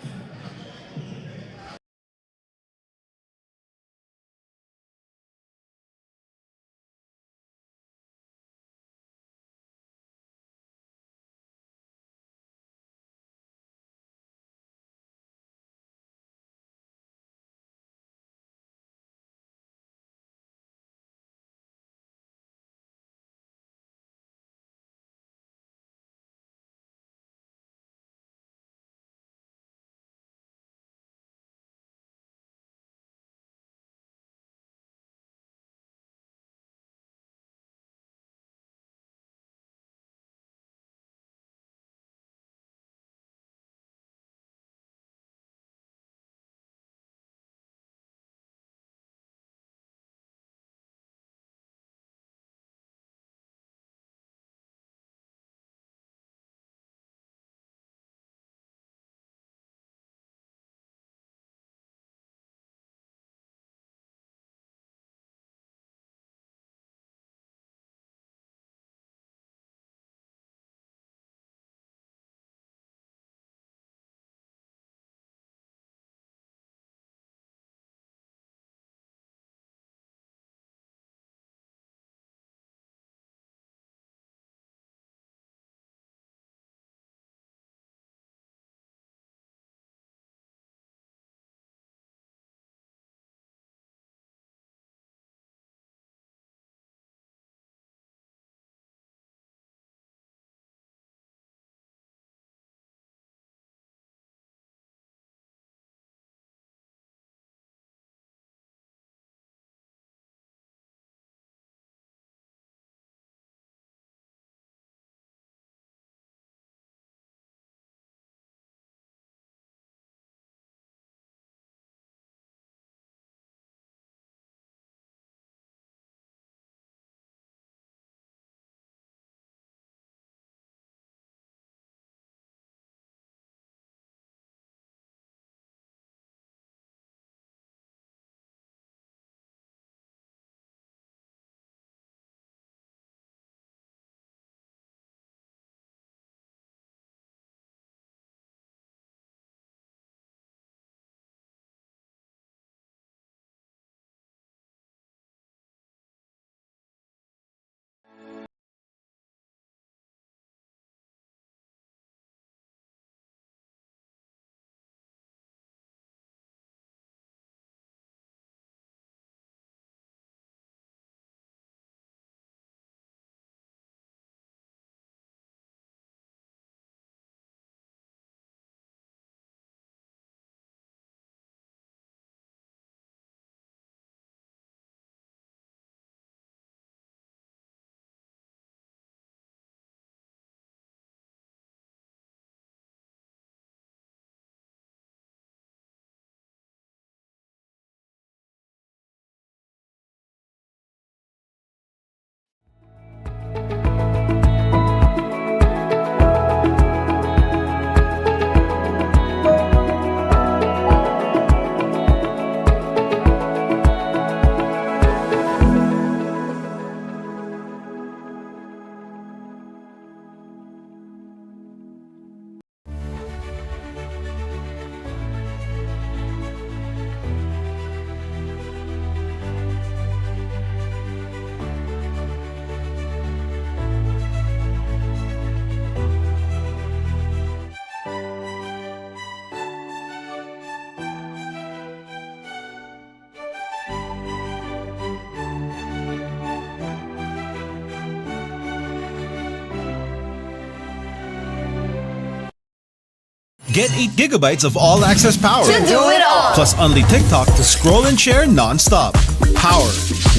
Get 8 gigabytes of all-access power. To do it all. Plus only TikTok to scroll and share non-stop. Power,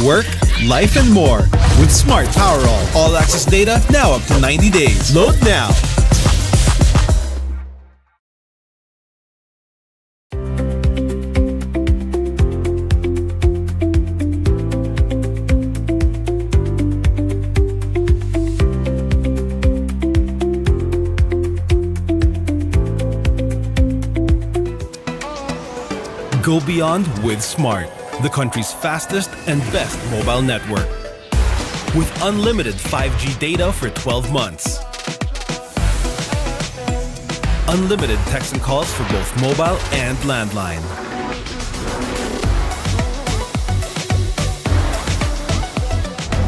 work, life, and more. With Smart Power all-access data now up to 90 days. Load now. Go beyond with Smart, the country's fastest and best mobile network. With unlimited 5G data for 12 months. Unlimited text and calls for both mobile and landline.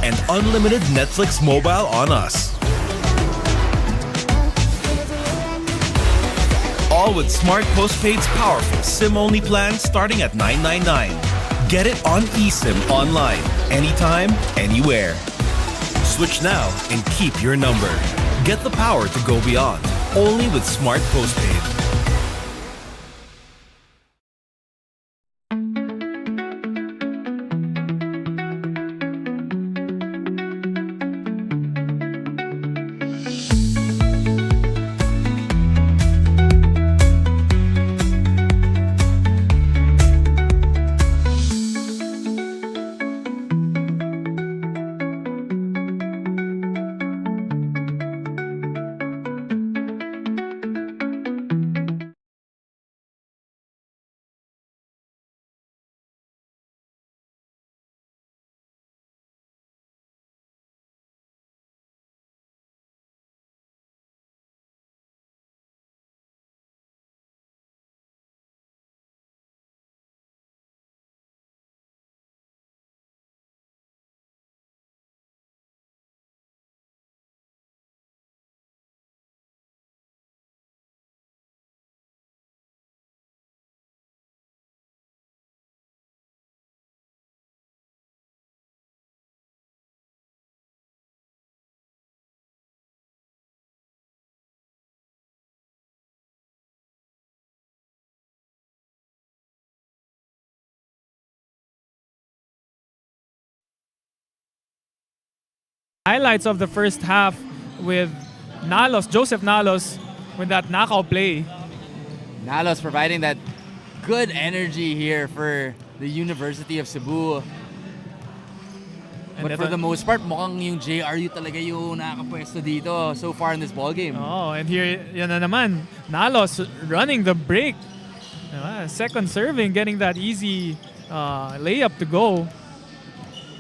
And unlimited Netflix mobile on us. All with Smart Postpaid's powerful SIM-only plan starting at $999. Get it on eSIM online, anytime, anywhere. Switch now and keep your number. Get the power to go beyond, only with Smart Postpaid. Highlights of the first half with Joseph Nalos with that knockout play. Nalos providing that good energy here for the University of Cebu. But for the most part, mukhang yung JRU talaga yung nakakapwesto dito so far in this ballgame. Oh, and here, yan na naman, Nalos running the break. Second serving, getting that easy layup to go.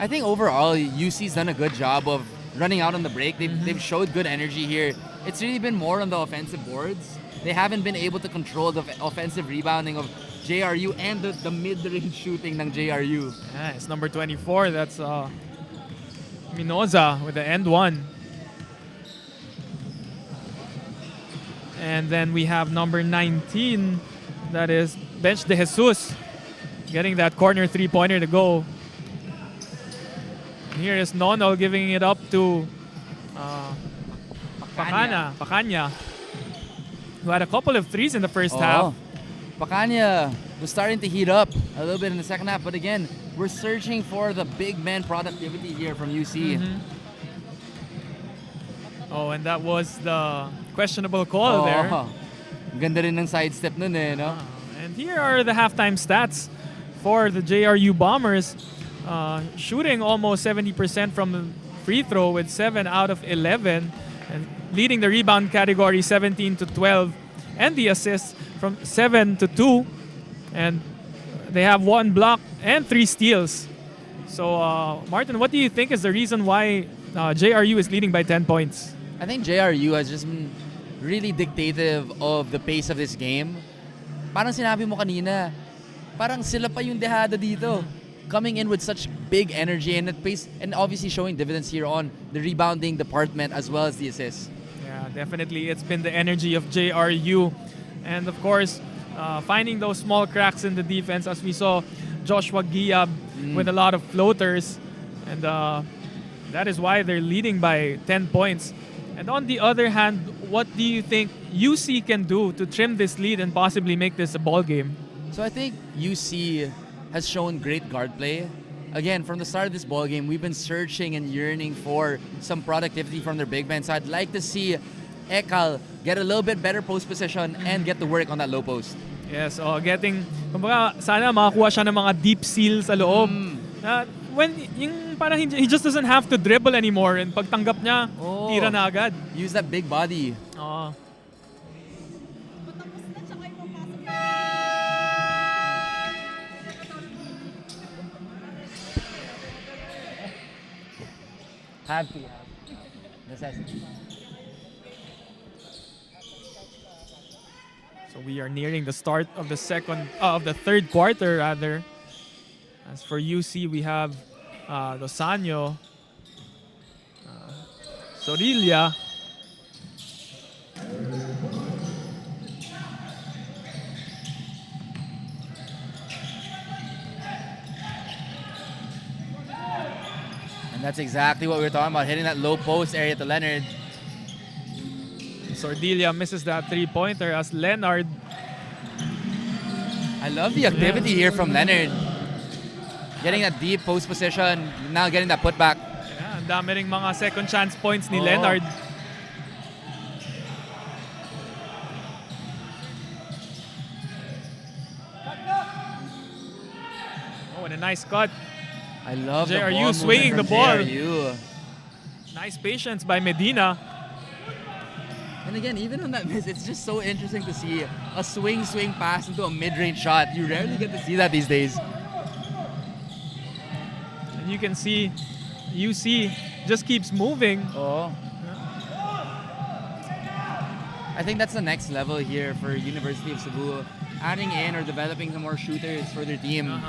I think overall, UC's done a good job of running out on the break. They've showed good energy here. It's really been more on the offensive boards. They haven't been able to control the offensive rebounding of JRU and the mid-range shooting ng JRU. Yeah, it's number 24. That's Minoza with the end one. And then we have number 19. That is Bench de Jesus getting that corner three-pointer to go. Here is Nonol giving it up to Pacanya, who had a couple of threes in the first half. Pacanya was starting to heat up a little bit in the second half, but again, we're searching for the big man productivity here from UC. Oh, and that was the questionable call there. Ganda rin ng sidestep nun eh, no? And here are the halftime stats for the JRU Bombers. Shooting almost 70% from the free throw with 7 out of 11, and leading the rebound category 17 to 12, and the assists from 7 to 2, and they have 1 block and 3 steals. So, Martin, what do you think is the reason why JRU is leading by 10 points? I think JRU has just been really dictative of the pace of this game. Parang sinabi mo kanina, parang sila pa yung dehado dito. Coming in with such big energy and at pace, and obviously showing dividends here on the rebounding department as well as the assists. Yeah, definitely. It's been the energy of JRU. And of course, finding those small cracks in the defense, as we saw Joshua Giab with a lot of floaters. And that is why they're leading by 10 points. And on the other hand, what do you think UC can do to trim this lead and possibly make this a ball game? So I think UC has shown great guard play. Again, from the start of this ball game, we've been searching and yearning for some productivity from their big men. So I'd like to see Ekal get a little bit better post position and get to work on that low post. Yes, kumbaga, sana makakuha siya ng mga deep seal sa loob. When yung parang he just doesn't have to dribble anymore, and pagtanggap niya, tira na agad. Use that big body. Oo. Have to. Necessity. So we are nearing the start of the third quarter rather. As for UC, we have Rosanio, Sorilla, And that's exactly what we were talking about, hitting that low post area to Leonard. Sordilia misses that three-pointer as Leonard. I love the activity here from Leonard. Getting that deep post position, now getting that putback. Yeah, ang dami ring mga second chance points ni Leonard. Oh, and a nice cut. I love JRU the swinging the ball. JRU. Nice patience by Medina. And again, even on that miss, it's just so interesting to see a swing pass into a mid-range shot. You rarely get to see that these days. And you can see UC just keeps moving. Oh. I think that's the next level here for University of Cebu. Adding in or developing some more shooters for their team.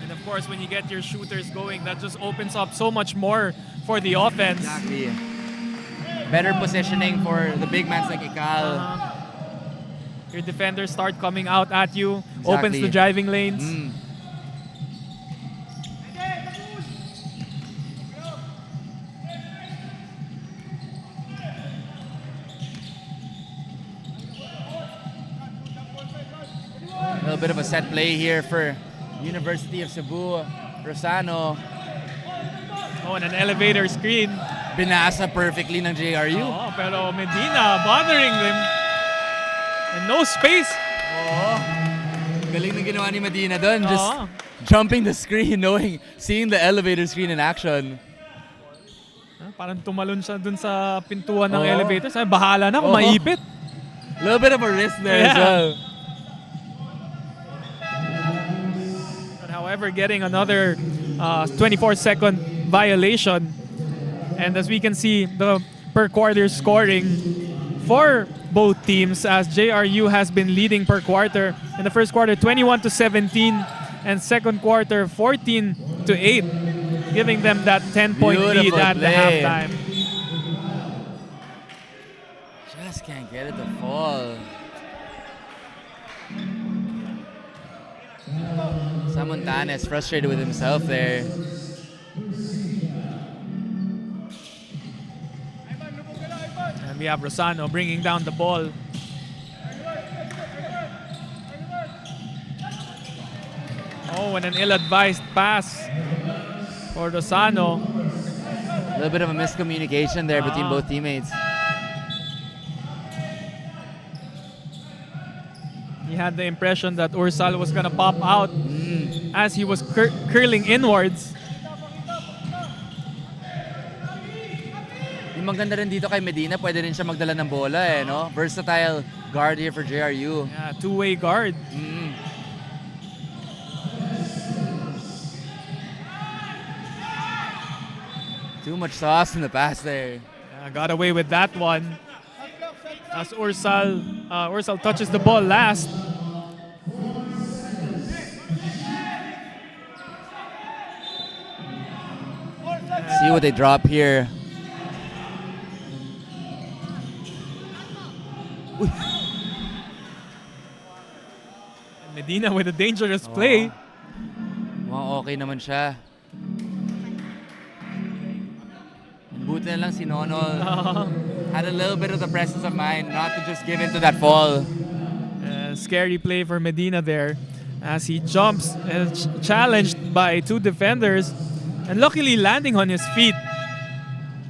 And of course, when you get your shooters going, that just opens up so much more for the offense. Exactly. Better positioning for the big mans like Ekal. Your defenders start coming out at you, Exactly. opens the driving lanes. A little bit of a set play here for University of Cebu. Rosano. Oh, and an elevator screen. Binasa perfectly ng JRU. Oh, pero Medina bothering them. And no space. Oh. Galing na ginawa ni Medina doon. Just Oo. jumping the screen, seeing the elevator screen in action. Parang tumalon siya dun sa pintuan ng Oo. elevator. Sabi, bahala na kung maipit. A little bit of a risk there as well. But however, getting another 24-second violation. And as we can see, the per quarter scoring for both teams as JRU has been leading per quarter. In the first quarter, 21-17, and second quarter, 14-8, giving them that 10-point lead Beautiful at the play. halftime. Just can't get it to fall. Sam Montanes frustrated with himself there. And we have Rosano bringing down the ball. Oh, and an ill-advised pass for Rosano. A little bit of a miscommunication there between both teammates. He had the impression that Ursal was gonna pop out as he was curling inwards. Yung maganda rin dito kay Medina, pwede rin siya magdala ng bola no? Versatile guard here for JRU. Yeah, two-way guard. Too much sauce in the pass there. Yeah, got away with that one. As Ursal touches the ball last. See what they drop here. Medina with a dangerous play. Okay naman siya. And Buti na lang si Nonol had a little bit of the presence of mind not to just give in to that fall. Scary play for Medina there as he jumps and challenged by two defenders and luckily landing on his feet.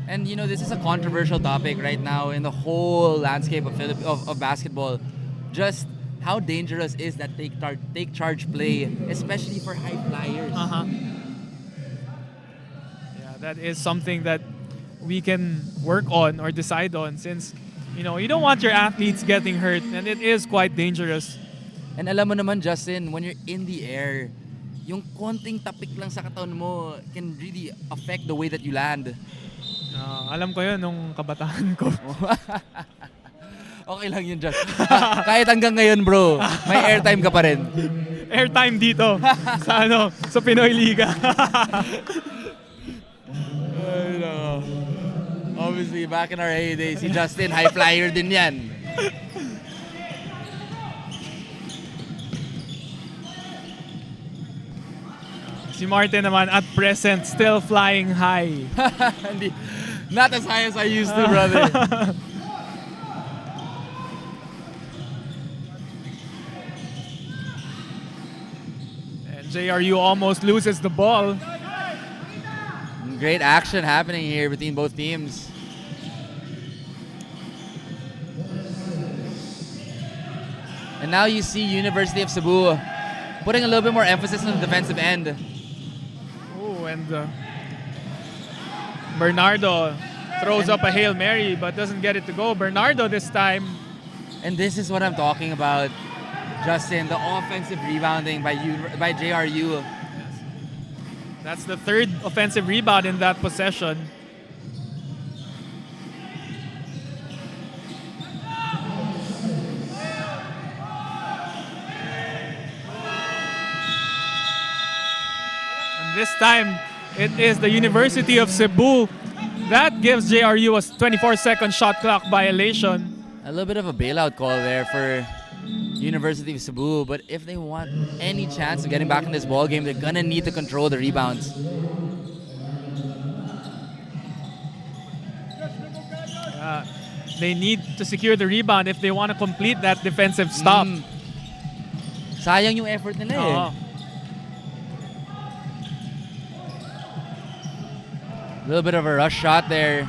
And you know, this is a controversial topic right now in the whole landscape of basketball. Just how dangerous is that take charge play, especially for high flyers. Yeah, that is something that we can work on or decide on, since you know you don't want your athletes getting hurt, and it is quite dangerous. And alam mo naman, Justin, when you're in the air, yung konting tapik lang sa katawan mo can really affect the way that you land. Alam ko yun nung kabataan ko. Okay lang yun, Justin. Kahit hanggang ngayon, bro, may airtime ka pa rin. Airtime dito sa Pinoy Liga. Ay, no. Obviously, back in our heyday, si Justin, high flyer din yan. Si Martin naman at present still flying high. Not as high as I used to, brother. And JRU almost loses the ball. Great action happening here between both teams. And now you see University of Cebu putting a little bit more emphasis on the defensive end. Oh, and Bernardo throws up a Hail Mary but doesn't get it to go. Bernardo this time. And this is what I'm talking about, Justin, the offensive rebounding by JRU. That's the third offensive rebound in that possession. And this time, it is the University of Cebu that gives JRU a 24-second shot clock violation. A little bit of a bailout call there for University of Cebu, but if they want any chance of getting back in this ball game, they're gonna need to control the rebounds. They need to secure the rebound if they want to complete that defensive stop. Sayang yung effort nila eh. A little bit of a rush shot there.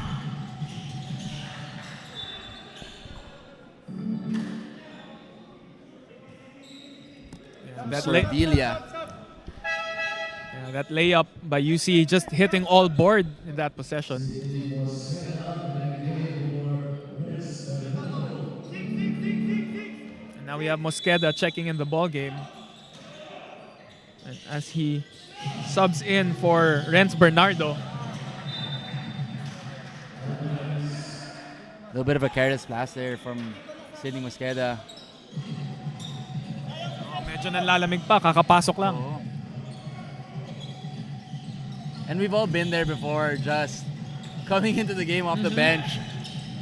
That that layup by UC just hitting all board in that possession. And now we have Mosqueda checking in the ball game. And as he subs in for Renz Bernardo. A little bit of a careless pass there from Sidney Mosqueda. Medyo nanlalamig pa, kakapasok lang. Oo. And we've all been there before, just coming into the game off the bench.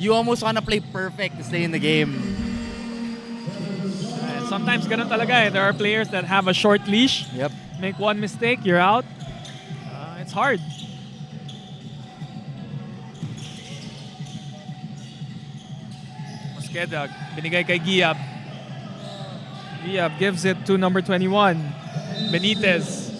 You almost want to play perfect to stay in the game. And sometimes ganun talaga eh. There are players that have a short leash. Yep. Make one mistake, you're out. It's hard. Mosqueda, binigay kay Giab. Giab gives it to number 21, Benitez.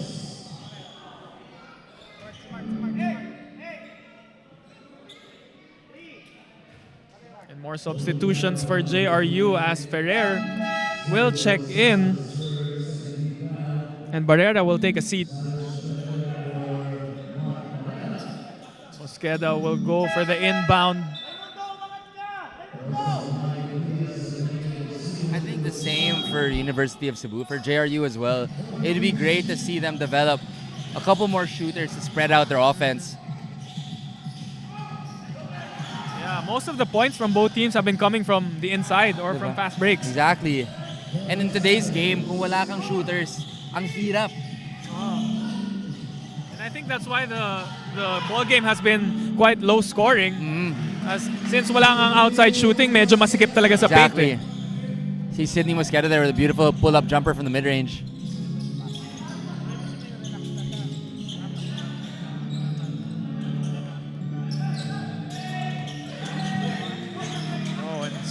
And more substitutions for JRU as Ferrer will check in. And Barrera will take a seat. Mosqueda will go for the inbound. I think the same for University of Cebu, for JRU as well. It'd be great to see them develop a couple more shooters to spread out their offense. Yeah, most of the points from both teams have been coming from the inside or from fast breaks. Exactly. And in today's game, kung wala kang shooters, ang hirap. And I think that's why the ball game has been quite low scoring. As since wala kang outside shooting, medyo masikip talaga sa paint. Exactly. See Sidney Mosqueda there with a beautiful pull-up jumper from the mid-range.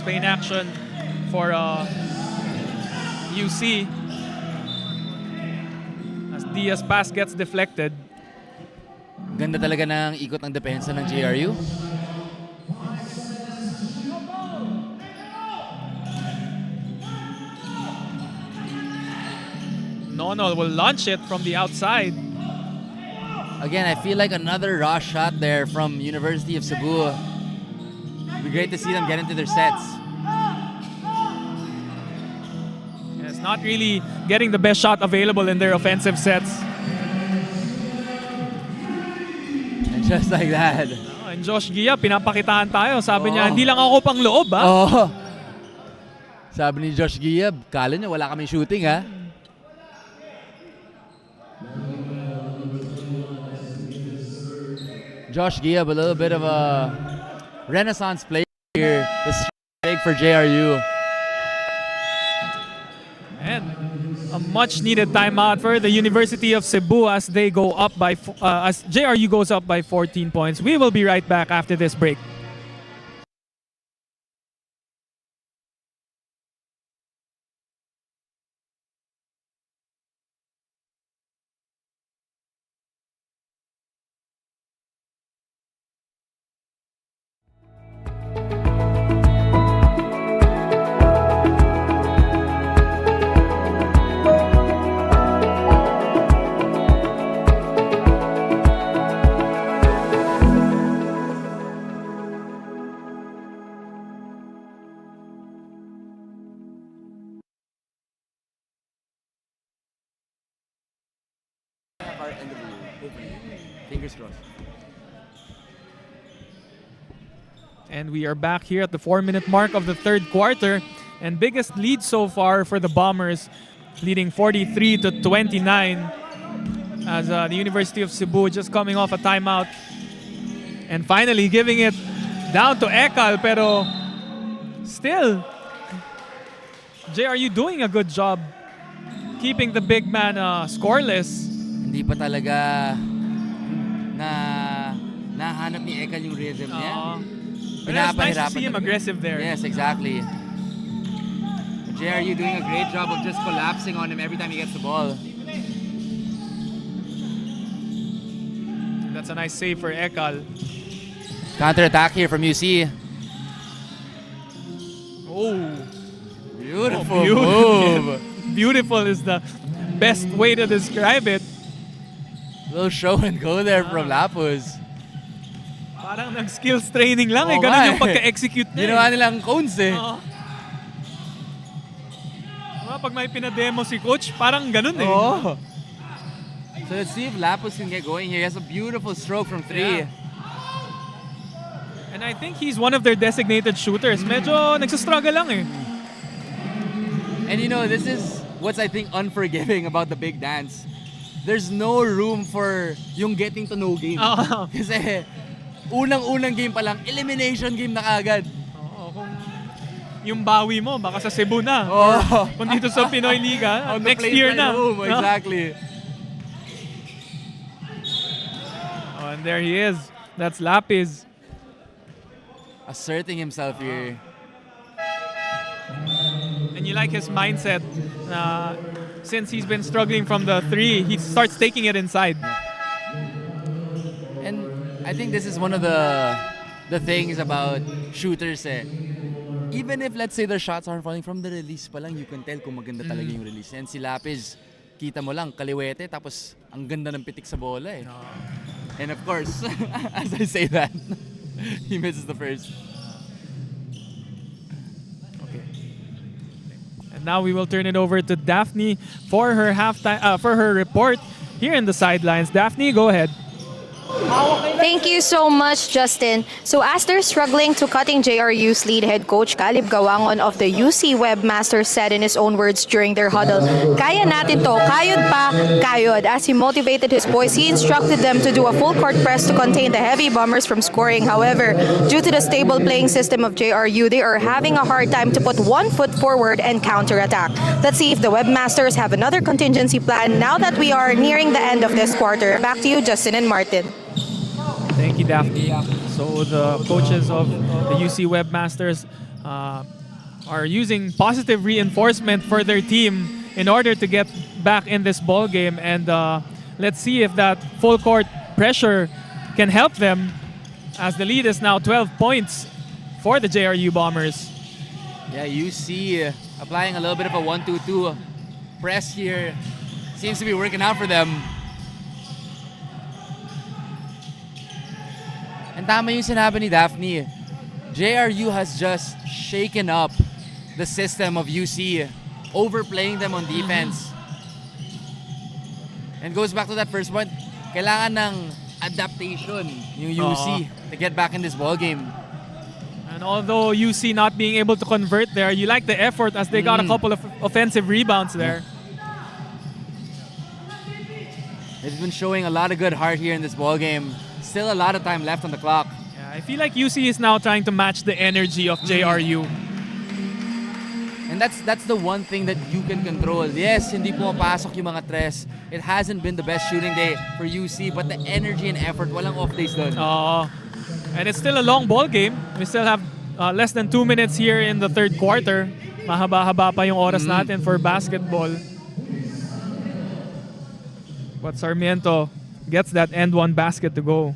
play in action for UC. As Diaz pass gets deflected. Ganda talaga ng ikot ng depensa ng JRU. Nono will launch it from the outside. Again, I feel like another raw shot there from University of Cebu. It'd be great to see them get into their sets. It's not really getting the best shot available in their offensive sets. And just like that. And Josh Gia, pinapakitaan tayo. Sabi niya, hindi lang ako pang loob, ha? Oh. Sabi ni Josh Giab, kala niya wala kaming shooting, ha? Josh Giab, a little bit of a renaissance player here. This big for JRU. And a much-needed timeout for the University of Cebu as they go up by as JRU goes up by 14 points. We will be right back after this break. Fingers crossed. And we are back here at the 4-minute mark of the third quarter. And biggest lead so far for the Bombers, leading 43-29 as the University of Cebu just coming off a timeout. And finally giving it down to Ekal, pero still, JRU doing a good job keeping the big man scoreless. Hindi pa talaga nahanap ni Ekal yung rhythm niya. But it's nice to see him aggressive there. Yes, exactly. JRU doing a great job of just collapsing on him every time he gets the ball. That's a nice save for Ekal. Counter-attack here from UC. Oh, Beautiful beautiful. move. Beautiful is the best way to describe it. Little show and go there from Lapus. Parang nag-skills training lang Oo Ganun nga yung pagka-execute niya. Ginawa nilang cones eh. Oo. Diba, pag may pinademo si coach, parang ganun eh. Oh. So let's see if Lapus can get going here. He has a beautiful stroke from three. Yeah. And I think he's one of their designated shooters. Medyo nagsastruggle lang eh. And you know, this is what's I think unforgiving about the big dance. There's no room for yung getting to know game. Oo. Kasi unang-unang game pa lang, elimination game na kagad. Oo, kung yung bawi mo, baka sa Cebu na. Oh. Or kung dito sa Pinoy Liga, On the next plane year ride na. home, No? exactly. Oh, and there he is. That's Lapis. Asserting himself here. And you like his mindset. Since he's been struggling from the three, he starts taking it inside. And I think this is one of the things about shooters eh. Even if let's say their shots aren't falling from the release pa lang, you can tell kung maganda talaga yung release. And si Lapis, kita mo lang, kaliwete, tapos ang ganda ng pitik sa bola eh. And of course, as I say that, he misses the first. Now we will turn it over to Daphne for her for her report here in the sidelines. Daphne, go ahead. Thank you so much, Justin. So as they're struggling to cutting JRU's lead, head coach Caleb Gawangon of the UC WEBMASTER said in his own words during their huddle, "Kaya natin to, kayod pa, kayod." As he motivated his boys, he instructed them to do a full court press to contain the heavy Bombers from scoring. However, due to the stable playing system of JRU, they are having a hard time to put one foot forward and counterattack. Let's see if the WEBMASTERs have another contingency plan now that we are nearing the end of this quarter. Back to you, Justin and Martin. Thank you, Daphne. So the coaches of the UC WEBMASTERs are using positive reinforcement for their team in order to get back in this ball game. And let's see if that full court pressure can help them, as the lead is now 12 points for the JRU Bombers. Yeah, UC applying a little bit of a 1-2-2 press here. Seems to be working out for them. And tama yung sinabi ni Daphne. JRU has just shaken up the system of UC, overplaying them on defense. And goes back to that first point, kailangan ng adaptation yung UC to get back in this ball game. And although UC not being able to convert there, you like the effort as they got a couple of offensive rebounds there. They've been showing a lot of good heart here in this ball game. Still a lot of time left on the clock. Yeah, I feel like UC is now trying to match the energy of JRU. And that's the one thing that you can control. Yes, hindi pumapasok yung mga tres. It hasn't been the best shooting day for UC, but the energy and effort, walang off days doon. And it's still a long ball game. We still have less than 2 minutes here in the third quarter. Mahaba-haba pa yung oras natin for basketball. But Sarmiento gets that end one basket to go.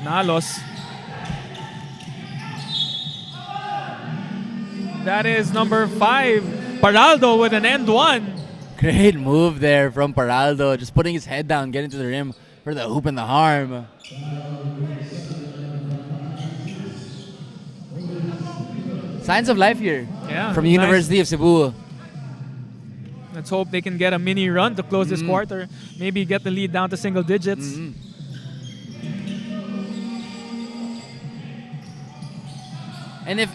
Nalos. That is number 5, Paraldo with an end one. Great move there from Paraldo, just putting his head down, getting to the rim for the hoop and the harm. Signs of life here from nice. University of Cebu. Let's hope they can get a mini run to close this quarter. Maybe get the lead down to single digits. And if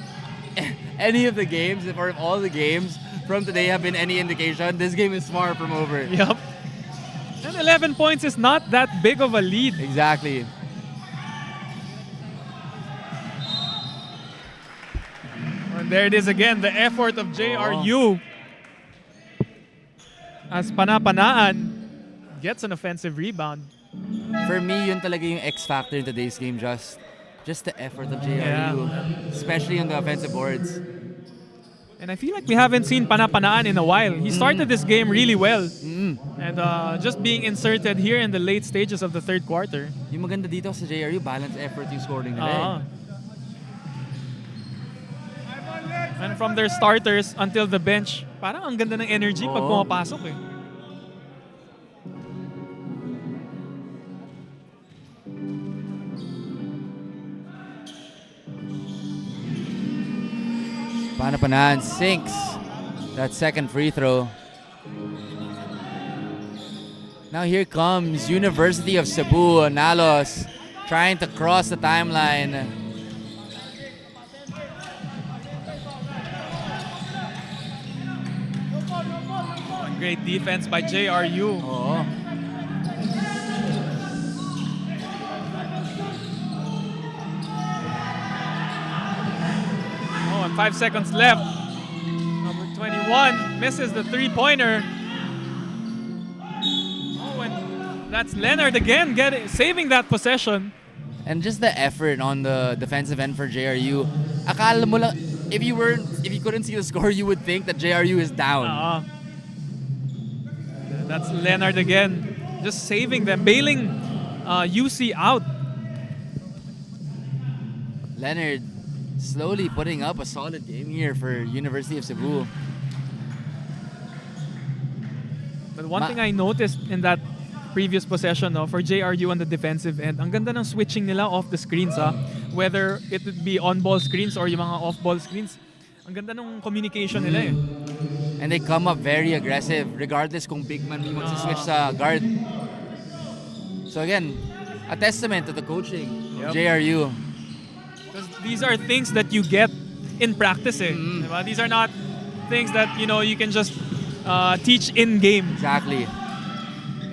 any of the games, or if all the games from today have been any indication, this game is far from over. Yep. And 11 points is not that big of a lead. Exactly. And there it is again, the effort of JRU. As Panapanaan gets an offensive rebound. For me, yun talaga yung X factor in today's game, just the effort of JRU, especially on the offensive boards. And I feel like we haven't seen Panapanaan in a while. He started this game really well. And just being inserted here in the late stages of the third quarter. Yung maganda dito sa JRU, balanced effort yung scoring nila. And from their starters until the bench, parang ang ganda ng energy pag pumapasok eh. Panapanaan sinks that second free throw. Now here comes University of Cebu, Nalos, trying to cross the timeline. Great defense by JRU. And 5 seconds left. Number 21 misses the three-pointer. And that's Leonard again saving that possession. And just the effort on the defensive end for JRU. Akala mo lang, if you couldn't see the score, you would think that JRU is down. That's Leonard again, just saving them, bailing UC out. Leonard slowly putting up a solid game here for University of Cebu. But one thing I noticed in that previous possession for JRU on the defensive end, ang ganda ng switching nila off the screens. Whether it would be on-ball screens or yung mga off-ball screens. Ang ganda ng communication nila eh. And they come up very aggressive regardless kung big man yung magsiswitch sa guard. So again, a testament to the coaching of JRU. Because these are things that you get in practice eh. Diba? These are not things that you can just teach in-game. Exactly.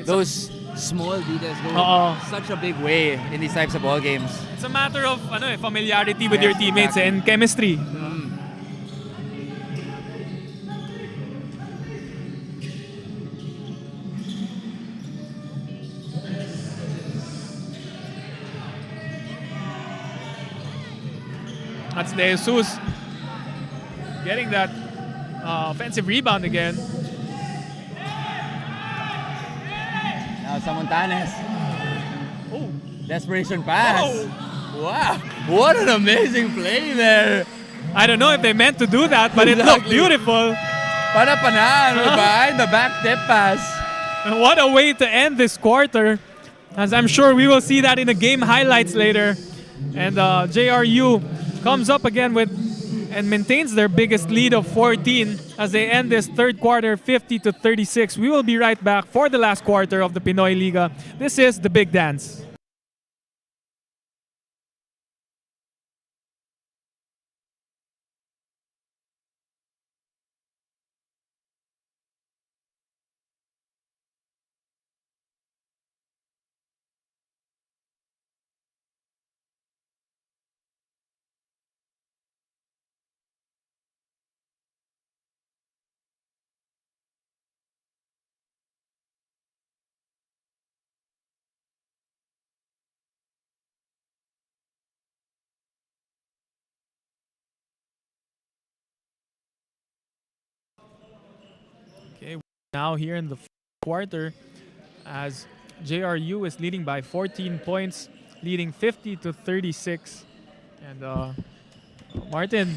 Those small details go such a big way in these types of ball games. It's a matter of familiarity with your teamates and chemistry. That's De Jesus getting that offensive rebound again. Now Samontanes. Oh, Desperation pass. oh. Wow. What an amazing play there. I don't know if they meant to do that, but it looked Exactly. beautiful. Pana-panan behind the back tip pass. And what a way to end this quarter, as I'm sure we will see that in the game highlights later. And JRU comes up again with and maintains their biggest lead of 14 as they end this third quarter 50-36. We will be right back for the last quarter of the Pinoy Liga. This is The Big Dance. Okay, now here in the quarter as JRU is leading by 14 points, leading 50-36. And Martin,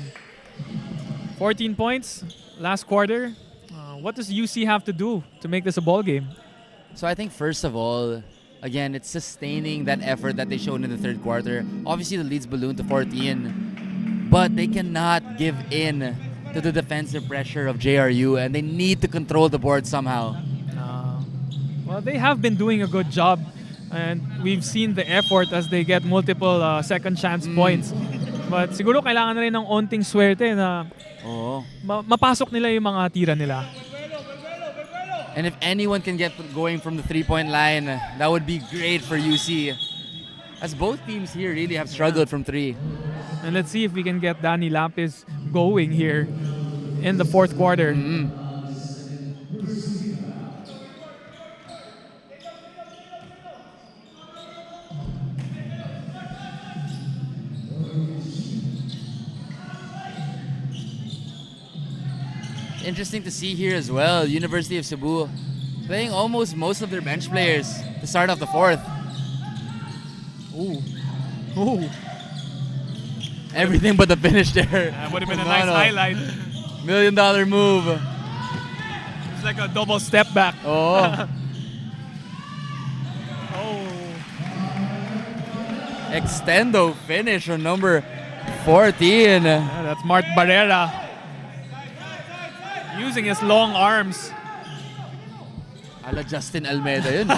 14 points last quarter. What does UC have to do to make this a ball game? So I think first of all, again, it's sustaining that effort that they showed in the third quarter. Obviously, the leads ballooned to 14, but they cannot give in to the defensive pressure of JRU, and they need to control the board somehow. Well, they have been doing a good job, and we've seen the effort as they get multiple second chance points. But siguro kailangan na rin ng onting swerte na mapasok nila yung mga tira nila. And if anyone can get going from the three-point line, that would be great for UC. As both teams here really have struggled from three. And let's see if we can get Danny Lapis going here in the fourth quarter. Interesting to see here as well, University of Cebu playing almost most of their bench players to start off the fourth. Ooh. Ooh. Everything but the finish there. That would have been a nice highlight. $1 million move. It's like a double step back. Oh. Oh. Extendo finish on number 14. Yeah, that's Mart Barrera. Using his long arms. Ala Justin Almeida yun.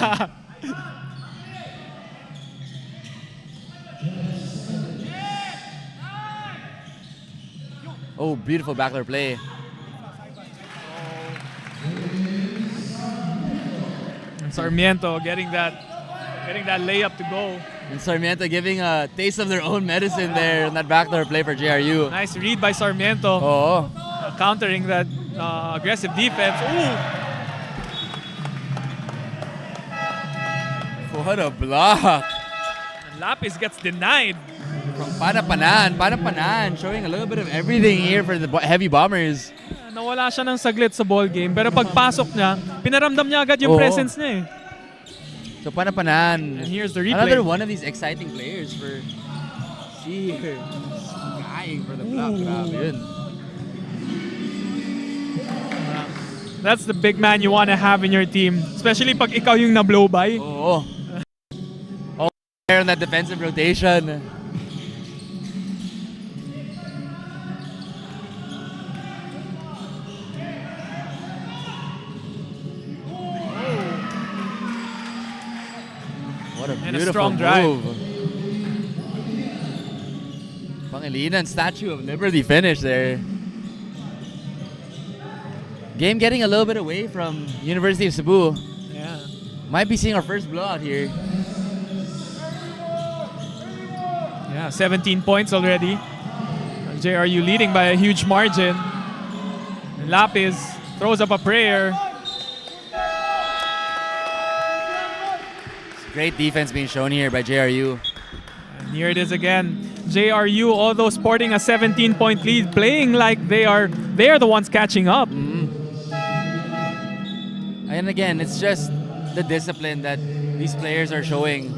Oh, beautiful backdoor play. And Sarmiento getting that layup to go. And Sarmiento giving a taste of their own medicine there on that backdoor play for JRU. Nice read by Sarmiento. Oh. Countering that aggressive defense. Ooh. What a block. And Lapis gets denied. From Pana-panan, showing a little bit of everything here for the heavy bombers. Nawala siya ng saglit sa ball game, pero pagpasok niya, pinaramdam niya agad yung presence niya eh. So Pana-panan. And here's the replay. Another one of these exciting players for here. Skying for the block. Grabe yun. That's the big man you want to have in your team, especially pag ikaw yung na-blow by. Oh. All there on that defensive rotation. What a And a beautiful strong drive. move. Pangilinan Statue of Liberty finish there. Game getting a little bit away from University of Cebu. Yeah. Might be seeing our first blowout here. Yeah, 17 points already. JRU leading by a huge margin. And Lapis throws up a prayer. Great defense being shown here by JRU. And here it is again. JRU, although sporting a 17-point lead, playing like they are the ones catching up. And again, it's just the discipline that these players are showing.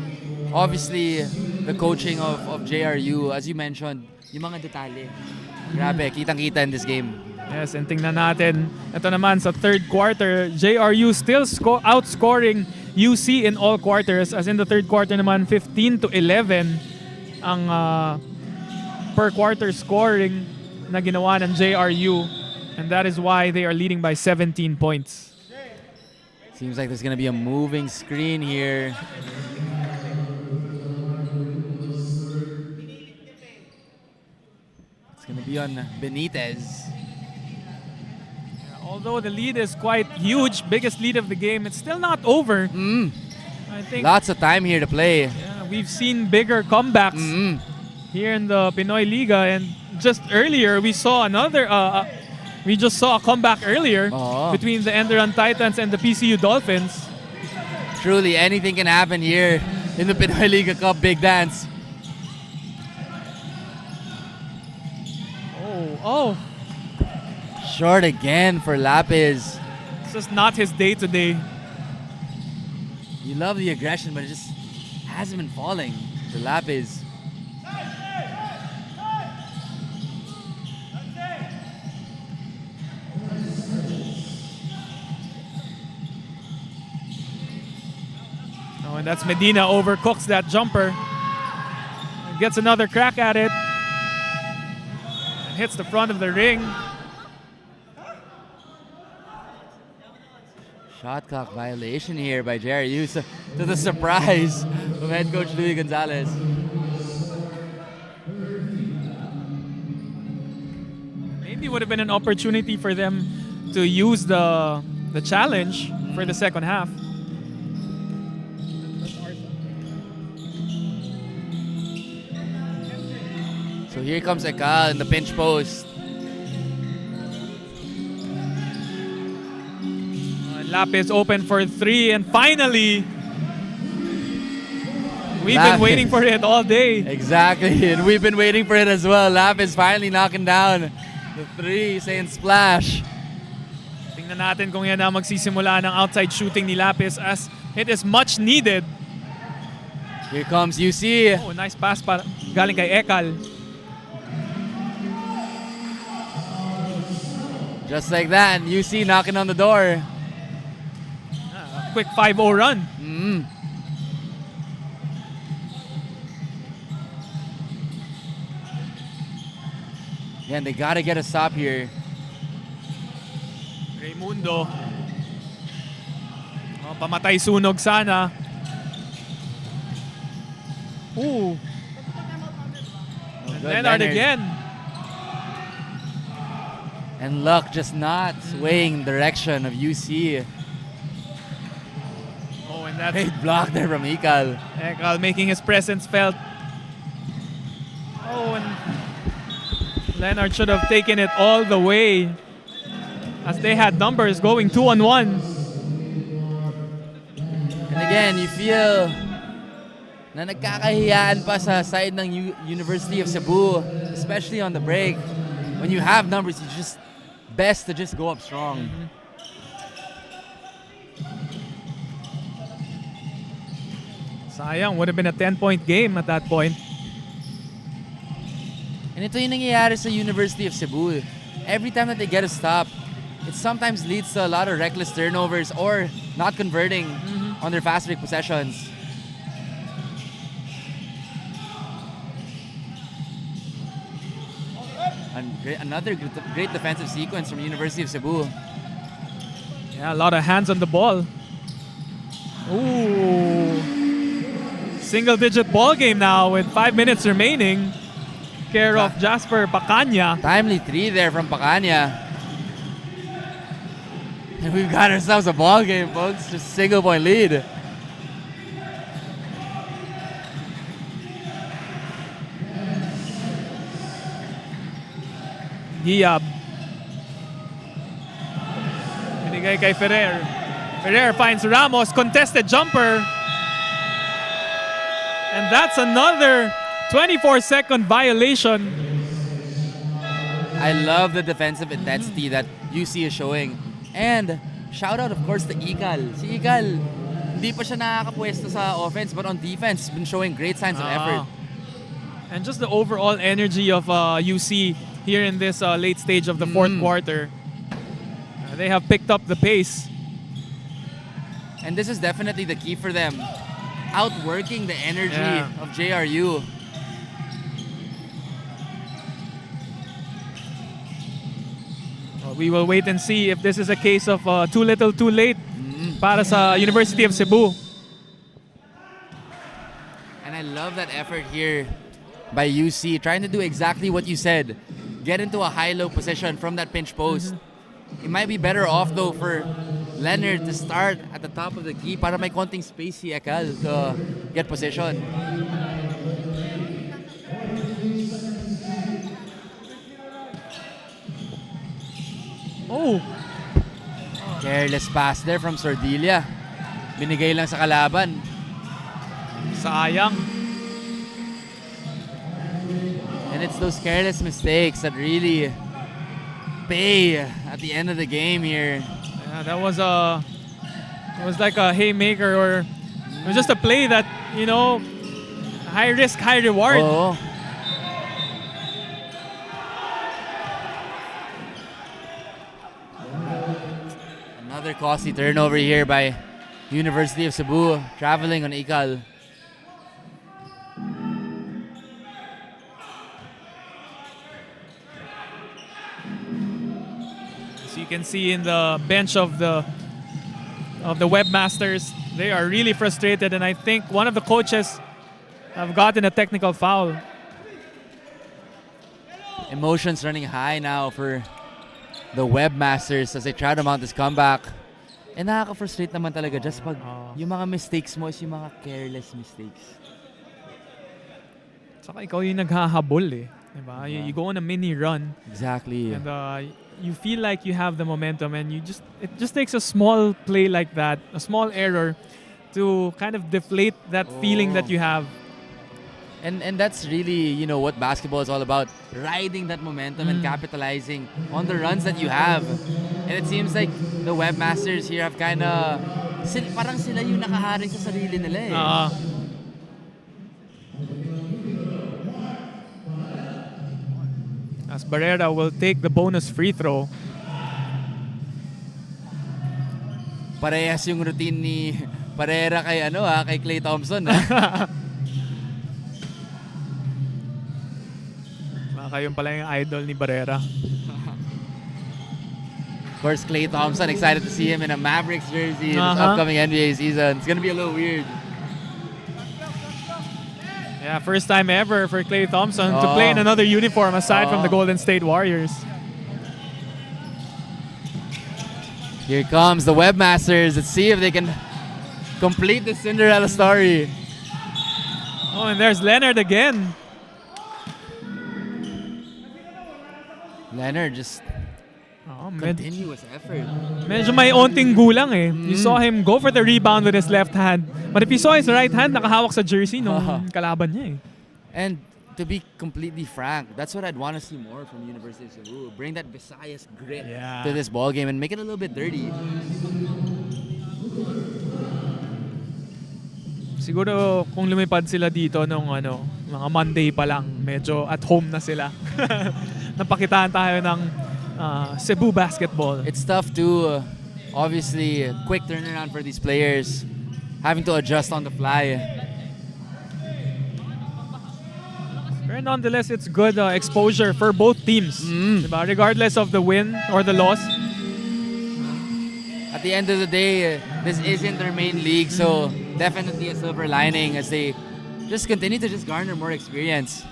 Obviously, the coaching of JRU, as you mentioned, yung mga detalye. Grabe, kitang-kita in this game. Yes, and tingnan natin, ito naman sa third quarter, JRU still outscoring UC in all quarters, as in the third quarter naman 15-11 ang per quarter scoring na ginawa ng JRU, and that is why they are leading by 17 points. Seems like there's gonna be a moving screen here. It's gonna be on Benitez. Although the lead is quite huge, biggest lead of the game, it's still not over. I think Lots of time here to play. yeah, we've seen bigger comebacks here in the Pinoy Liga, and just earlier we saw another. We just saw a comeback earlier between the Enderun Titans and the PCU Dolphins. Truly, anything can happen here in the Pinoy Liga Cup Big Dance. Oh, Short again for Lapis. it's just not his day today. You love the aggression, but it just hasn't been falling for Lapis. Oh, and that's Medina overcooks that jumper. Gets another crack at it. And hits the front of the ring. Shot clock violation here by JRU, to the surprise of head coach Louis Gonzalez. Maybe would have been an opportunity for them to use the challenge for the second half. So here comes Ekal in the pinch post. Lapis open for three, and finally, we've been Lapis. waiting for it all day. Exactly, and we've been waiting for it as well. Lapis finally knocking down the three, saying splash. Tingnan natin kung yan na magsisimula ng outside shooting ni Lapis, as it is much needed. Here comes UC. Oh, nice pass para galing kay Ekal. Just like that, and UC knocking on the door. Quick 5-0 run. Yeah, they gotta get a stop here. Raimundo. Oh, pamatay sunog sana. Ooh. And Leonard again. And luck just not swaying direction of UC. Oh, and that's Great block there from Ekal. Ekal making his presence felt. Oh, and Leonard should have taken it all the way, as they had numbers going 2-on-1. And again, you feel na nagkakahiyaan pa sa side ng University of Cebu, especially on the break. When you have numbers, it's just best to just go up strong. Sayang, would have been a 10-point game at that point. And ito yung nangyayari sa University of Cebu. Every time that they get a stop, it sometimes leads to a lot of reckless turnovers or not converting on their fast break possessions. And another great defensive sequence from University of Cebu. Yeah, a lot of hands on the ball. Ooh. Single-digit ball game now with 5 minutes remaining. Care of Jasper Pacanya. Timely three there from Pacanya. And we've got ourselves a ball game, folks. Just single point lead. Giab. Binigay kay Ferrer. Ferrer finds Ramos, contested jumper. And that's another 24-second violation. I love the defensive intensity that UC is showing. And shout out of course to Ikal. Si Ikal, hindi pa siya nakakapwesto sa offense, but on defense, been showing great signs of effort. And just the overall energy of UC here in this late stage of the fourth quarter. They have picked up the pace. And this is definitely the key for them. Outworking the energy of JRU. We will wait and see if this is a case of too little, too late para sa University of Cebu. And I love that effort here by UC, trying to do exactly what you said. Get into a high-low position from that pinch post. It might be better off though for Leonard to start at the top of the key para may konting space si Ekal to get position. Oh! Careless pass there from Sordilia. Binigay lang sa kalaban. Sayang. And it's those careless mistakes that really pay at the end of the game here. Yeah, that was like a haymaker, or it was just a play that, you know, high risk, high reward. Oo. Another costly turnover here by University of Cebu, traveling on Ikal. So you can see in the bench of the Webmasters, they are really frustrated, and I think one of the coaches have gotten a technical foul. Emotions running high now for the Webmasters as they try to mount this comeback. And nakaka-frustrate naman talaga just pag yung mga mistakes mo is yung mga careless mistakes. Saka ikaw yung naghahabol eh. Diba? You go on a mini run. Exactly. And you feel like you have the momentum, and it just takes a small play like that, a small error, to kind of deflate that feeling that you have. And that's really, you know, what basketball is all about. Riding that momentum and capitalizing on the runs that you have. And it seems like the Webmasters here have kind of, parang sila yung nakaharing sa sarili nila eh. As Barrera will take the bonus free throw. Parehas yung routine ni Barrera kay Klay Thompson. Baka yun pala yung idol ni Barrera. Of course, Klay Thompson, excited to see him in a Mavericks jersey this upcoming NBA season. It's gonna be a little weird. Yeah, first time ever for Klay Thompson to play in another uniform aside from the Golden State Warriors. Here comes the Webmasters. Let's see if they can complete the Cinderella story. Oh, and there's Leonard again. Leonard just continuous effort. Medyo may onting gulang eh. You saw him go for the rebound with his left hand. But if you saw his right hand, nakahawak sa jersey nung kalaban niya eh. And to be completely frank, that's what I'd want to see more from University of Cebu. Bring that Visayas grit to this ball game and make it a little bit dirty. Siguro kung lumipad sila dito nung mga Monday pa lang, medyo at home na sila. Napakitaan tayo ng Cebu basketball. It's tough to, obviously, quick turnaround for these players, having to adjust on the fly. But nonetheless, it's good exposure for both teams. Diba? Regardless of the win or the loss. At the end of the day, this isn't their main league, so definitely a silver lining as they just continue to just garner more experience.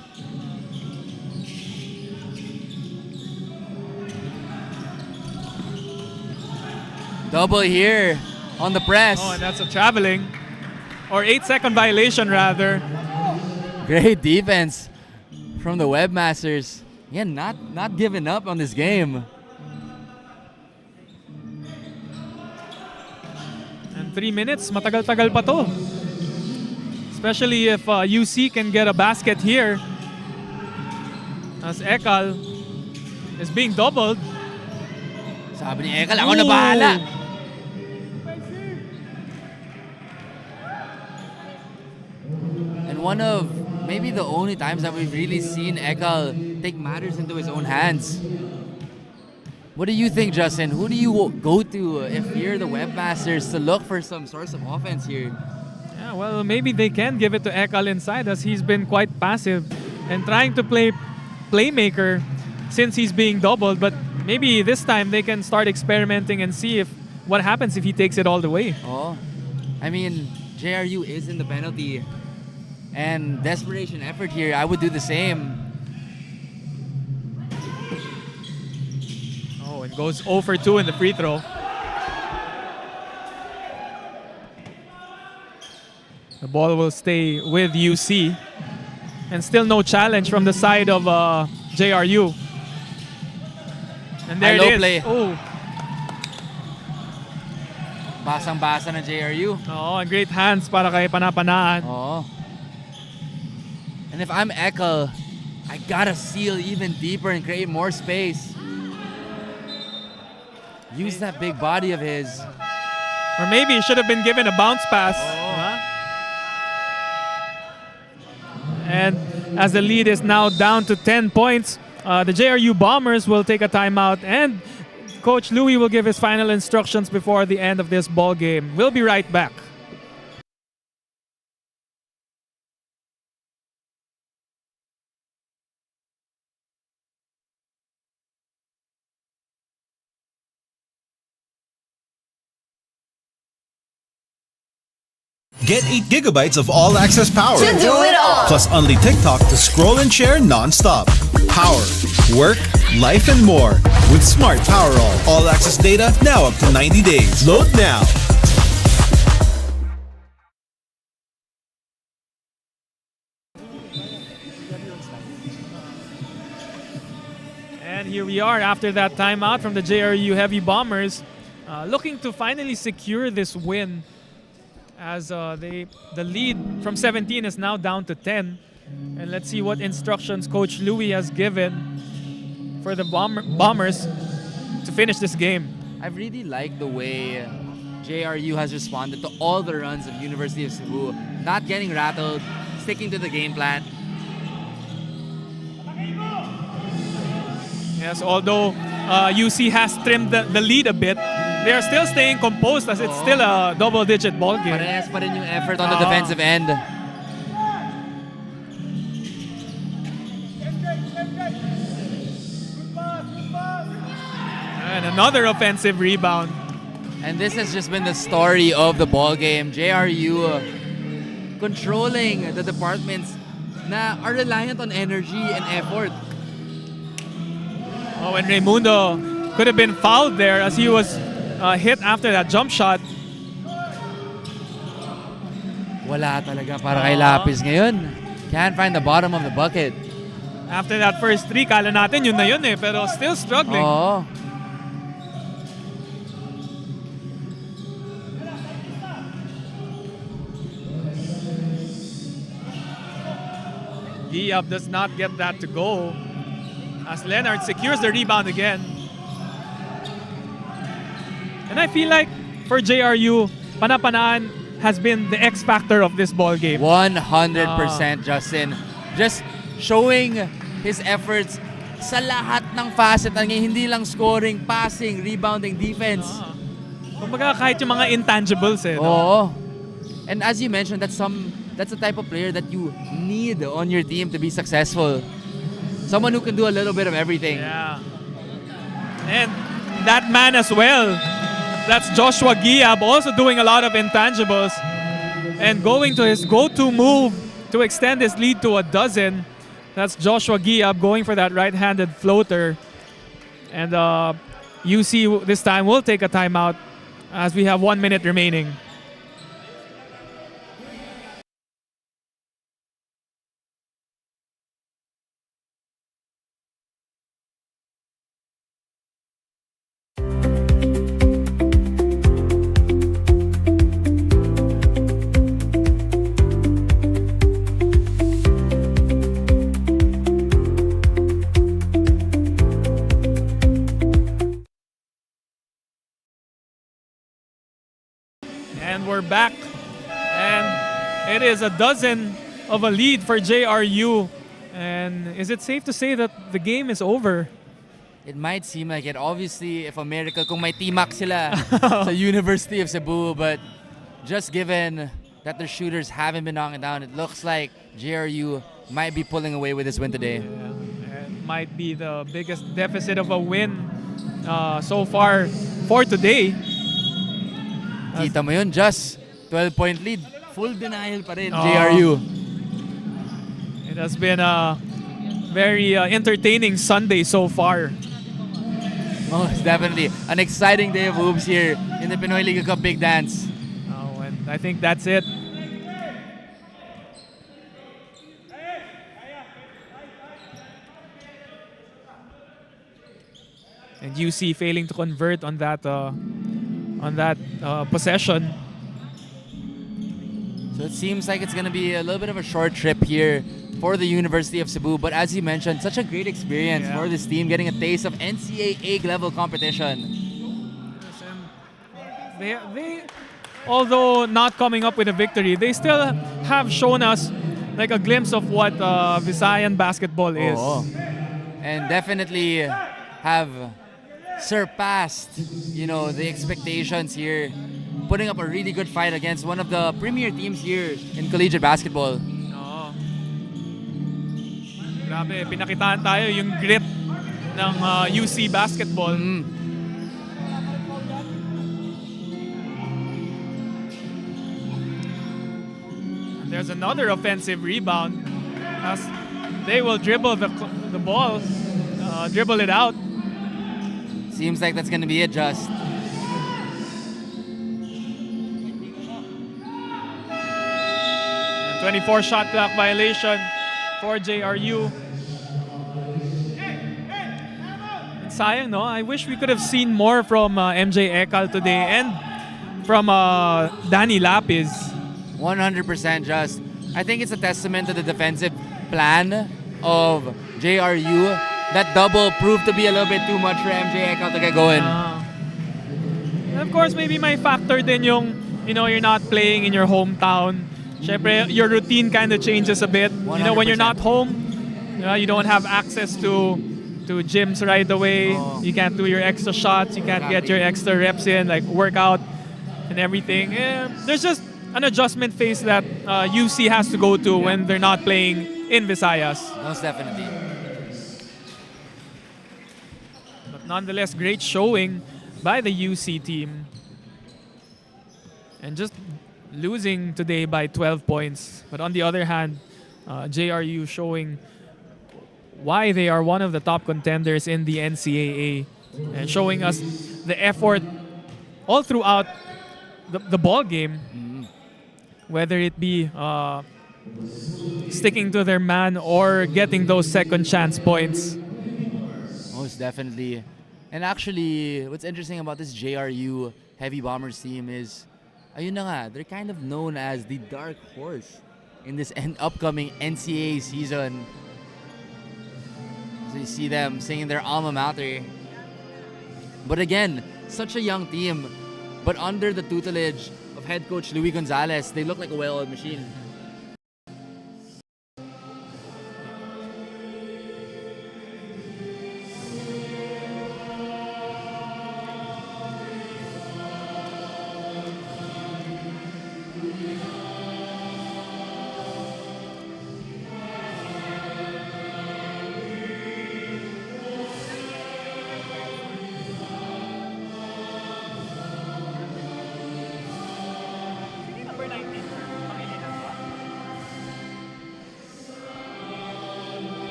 Double here on the press. Oh, and that's a traveling. Or 8-second violation, rather. Great defense from the Webmasters. Yeah, not giving up on this game. And 3 minutes, matagal-tagal pa to. Especially if UC can get a basket here. As Ekal is being doubled. Sabi ni Ekal, ako na bahala. And one of maybe the only times that we've really seen Ekal take matters into his own hands. What do you think, Justin? Who do you go to if you're the Webmasters to look for some source of offense here? Yeah, well, maybe they can give it to Ekal inside as he's been quite passive and trying to play playmaker since he's being doubled. But maybe this time they can start experimenting and see if what happens if he takes it all the way. Oh, I mean, JRU is in the penalty. And desperation effort here, I would do the same. Oh, and goes 0 for 2 in the free throw. The ball will stay with UC. And still no challenge from the side of JRU. And there Low it is. play. Oh. Basang-basa ng JRU. Oh, and great hands para kay Panapanaan. Oh. And if I'm Ekal, I gotta seal even deeper and create more space. Use that big body of his. Or maybe he should have been given a bounce pass. And as the lead is now down to 10 points, the JRU Bombers will take a timeout and Coach Louis will give his final instructions before the end of this ball game. We'll be right back. Get 8 gigabytes of all-access power. To do it all. Plus only TikTok to scroll and share non-stop. Power, work, life, and more. With Smart Power all-access data now up to 90 days. Load now. And here we are after that timeout from the JRU Heavy Bombers, looking to finally secure this win. As the lead from 17 is now down to 10. And let's see what instructions Coach Louis has given for the Bombers to finish this game. I really like the way JRU has responded to all the runs of University of Cebu. Not getting rattled, sticking to the game plan. Yes, although UC has trimmed the lead a bit, they are still staying composed as it's still a double-digit ball game. Parehas pa rin yung effort on the defensive end. And another offensive rebound. And this has just been the story of the ball game. JRU controlling the departments na are reliant on energy and effort. Oh, and Raimundo could have been fouled there as he was hit after that jump shot. Wala talaga para kay Lapis ngayon. Can't find the bottom of the bucket. After that first three, kala natin yun na yun eh, pero still struggling. Oo. Giab does not get that to go as Leonard secures the rebound again. And I feel like for JRU, Panapanaan has been the X factor of this ball game. 100% Justin. Just showing his efforts sa lahat ng facet ng game. Hindi lang scoring, passing, rebounding, defense. Kumbaga kahit yung mga intangibles eh. No? Oo. And as you mentioned, that's the type of player that you need on your team to be successful. Someone who can do a little bit of everything. Yeah. And that man as well. That's Joshua Giab, also doing a lot of intangibles and going to his go-to move to extend his lead to 12. That's Joshua Giab going for that right-handed floater. And UC this time will take a timeout as we have 1 minute remaining. And we're back. And it is a dozen of a lead for JRU. And is it safe to say that the game is over? It might seem like it. Obviously, if a miracle kung may T-Mac sila sa University of Cebu, but just given that their shooters haven't been knocking down, it looks like JRU might be pulling away with this win today. Yeah, it might be the biggest deficit of a win so far for today. Kita mo yun, just 12-point lead. Full denial pa rin, JRU. It has been a very entertaining Sunday so far. Oh, it's definitely an exciting day of hoops here in the Pinoy Liga Cup Big Dance. Oh, and I think that's it. And UC failing to convert on that possession. So it seems like it's going to be a little bit of a short trip here for the University of Cebu. But as you mentioned, such a great experience for this team, getting a taste of NCAA level competition. They, although not coming up with a victory, they still have shown us like a glimpse of what Visayan basketball is. And definitely have surpassed, the expectations here, putting up a really good fight against one of the premier teams here in collegiate basketball. Grabe, pinakitaan tayo yung grit ng UC basketball. And there's another offensive rebound as they will dribble the ball, dribble it out. Seems like that's going to be it, Just. And 24 shot clock violation for JRU. And sayang, no? I wish we could have seen more from MJ Ekal today and from Danny Lapis. 100% Just. I think it's a testament to the defensive plan of JRU. That double proved to be a little bit too much for MJ Ekal to get going. And of course, maybe may factor din yung, you're not playing in your hometown. Syempre, your routine kind of changes a bit. 100%. When you're not home, you don't have access to gyms right away. You can't do your extra shots. You can't get your extra reps in, like workout and everything. There's just an adjustment phase that UC has to go to when they're not playing in Visayas. Most definitely. But nonetheless, great showing by the UC team. And just losing today by 12 points. But on the other hand, JRU showing why they are one of the top contenders in the NCAA and showing us the effort all throughout the ball game, whether it be sticking to their man or getting those second chance points. Most definitely. And actually, what's interesting about this JRU Heavy Bombers team is, ayun na nga, they're kind of known as the dark horse in this upcoming NCAA season. So you see them singing their alma mater. But again, such a young team, but under the tutelage of head coach Luis Gonzalez, they look like a well-oiled machine.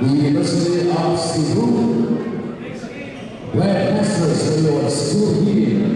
the University of CEBU. WEBMASTERs for your school year.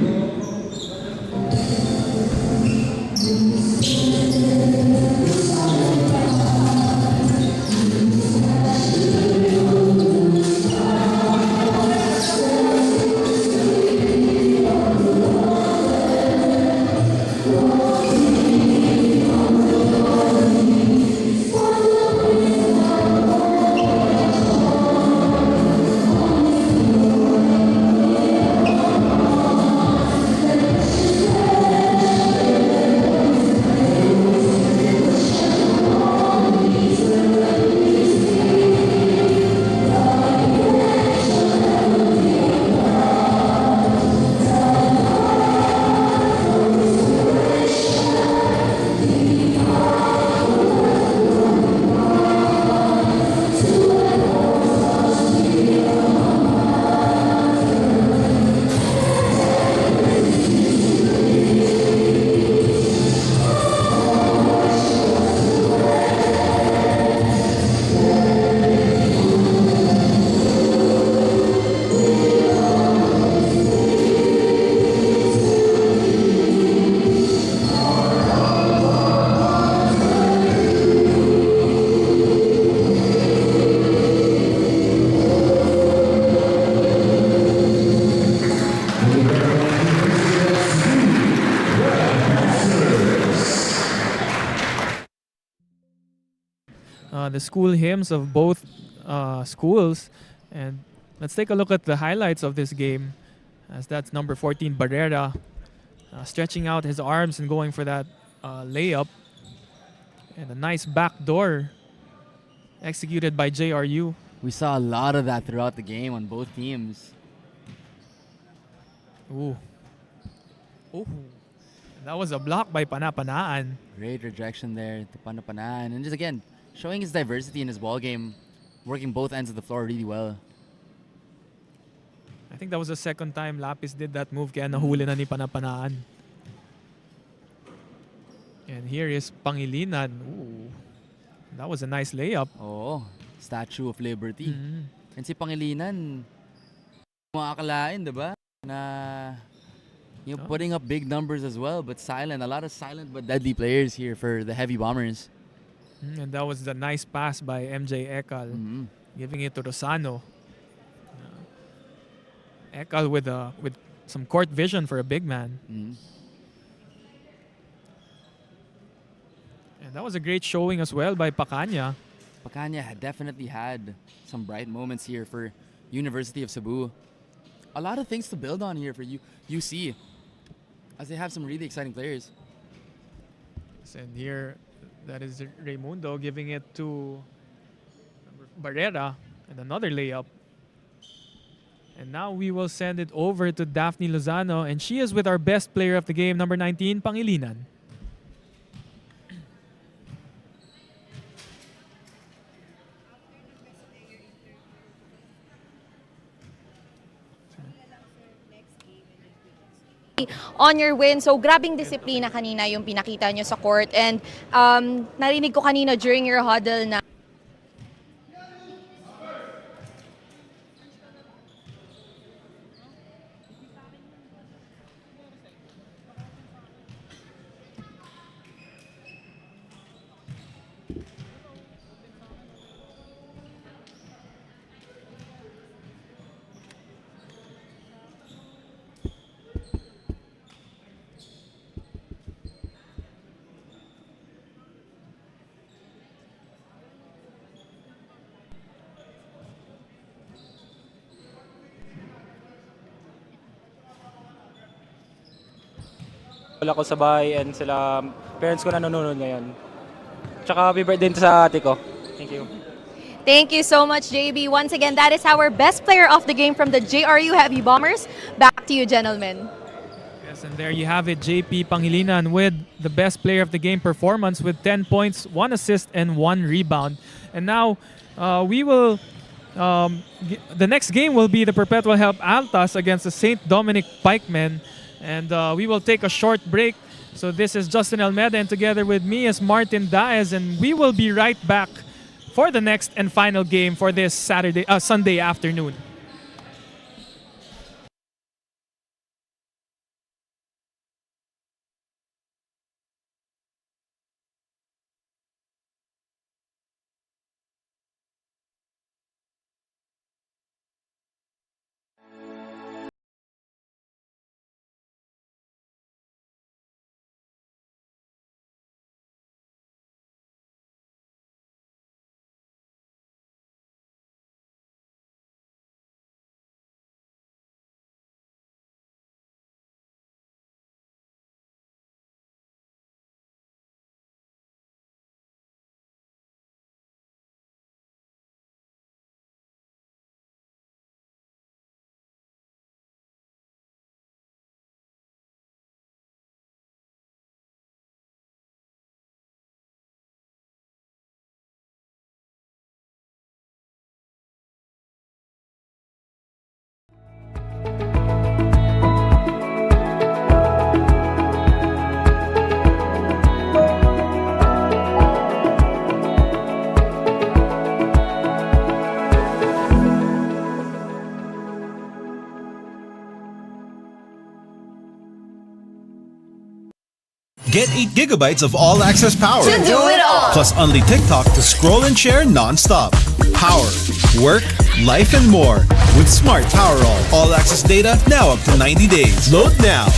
The school hymns of both schools. And let's take a look at the highlights of this game, as that's number 14, Barrera, stretching out his arms and going for that layup. And a nice backdoor executed by JRU. We saw a lot of that throughout the game on both teams. Ooh. Ooh. That was a block by Panapanaan. Great rejection there to Panapanaan. And just again, showing his diversity in his ball game, working both ends of the floor really well. I think that was the second time Lapis did that move, kaya nahuli na ni Panapanaan. And here is Pangilinan. Ooh. That was a nice layup. Oh, Statue of Liberty. And si Pangilinan, makakalain, diba? Na putting up big numbers as well, but silent. A lot of silent but deadly players here for the Heavy Bombers. And that was the nice pass by MJ Ekal, giving it to Rosano. Ekal with some court vision for a big man. And that was a great showing as well by Pacanya. Pacanya had definitely had some bright moments here for University of Cebu. A lot of things to build on here for UC, as they have some really exciting players. And here, that is Raimundo giving it to Barrera, and another layup. And now we will send it over to Daphne Lozano, and she is with our best player of the game, number 19, Pangilinan. On your win. So, grabing disiplina kanina yung pinakita nyo sa court. And narinig ko kanina during your huddle na Wala ko sa bahay and sila parents ko nanonood ngayon. Tsaka happy birthday sa ate ko. Thank you. Thank you so much, JB. Once again, that is our best player of the game from the JRU Heavy Bombers. Back to you, gentlemen. Yes, and there you have it, JP Pangilinan with the best player of the game performance with 10 points, 1 assist, and 1 rebound. And now we will... the next game will be the Perpetual Help Altas against the St. Dominic Pikemen. And we will take a short break. So this is Justin Almeida, and together with me is Martin Daez, and we will be right back for the next and final game for this Sunday afternoon. Get 8 gigabytes of all-access power. To do it all. Plus only TikTok to scroll and share non-stop. Power, work, life, and more. With Smart Power All access data now up to 90 days. Load now.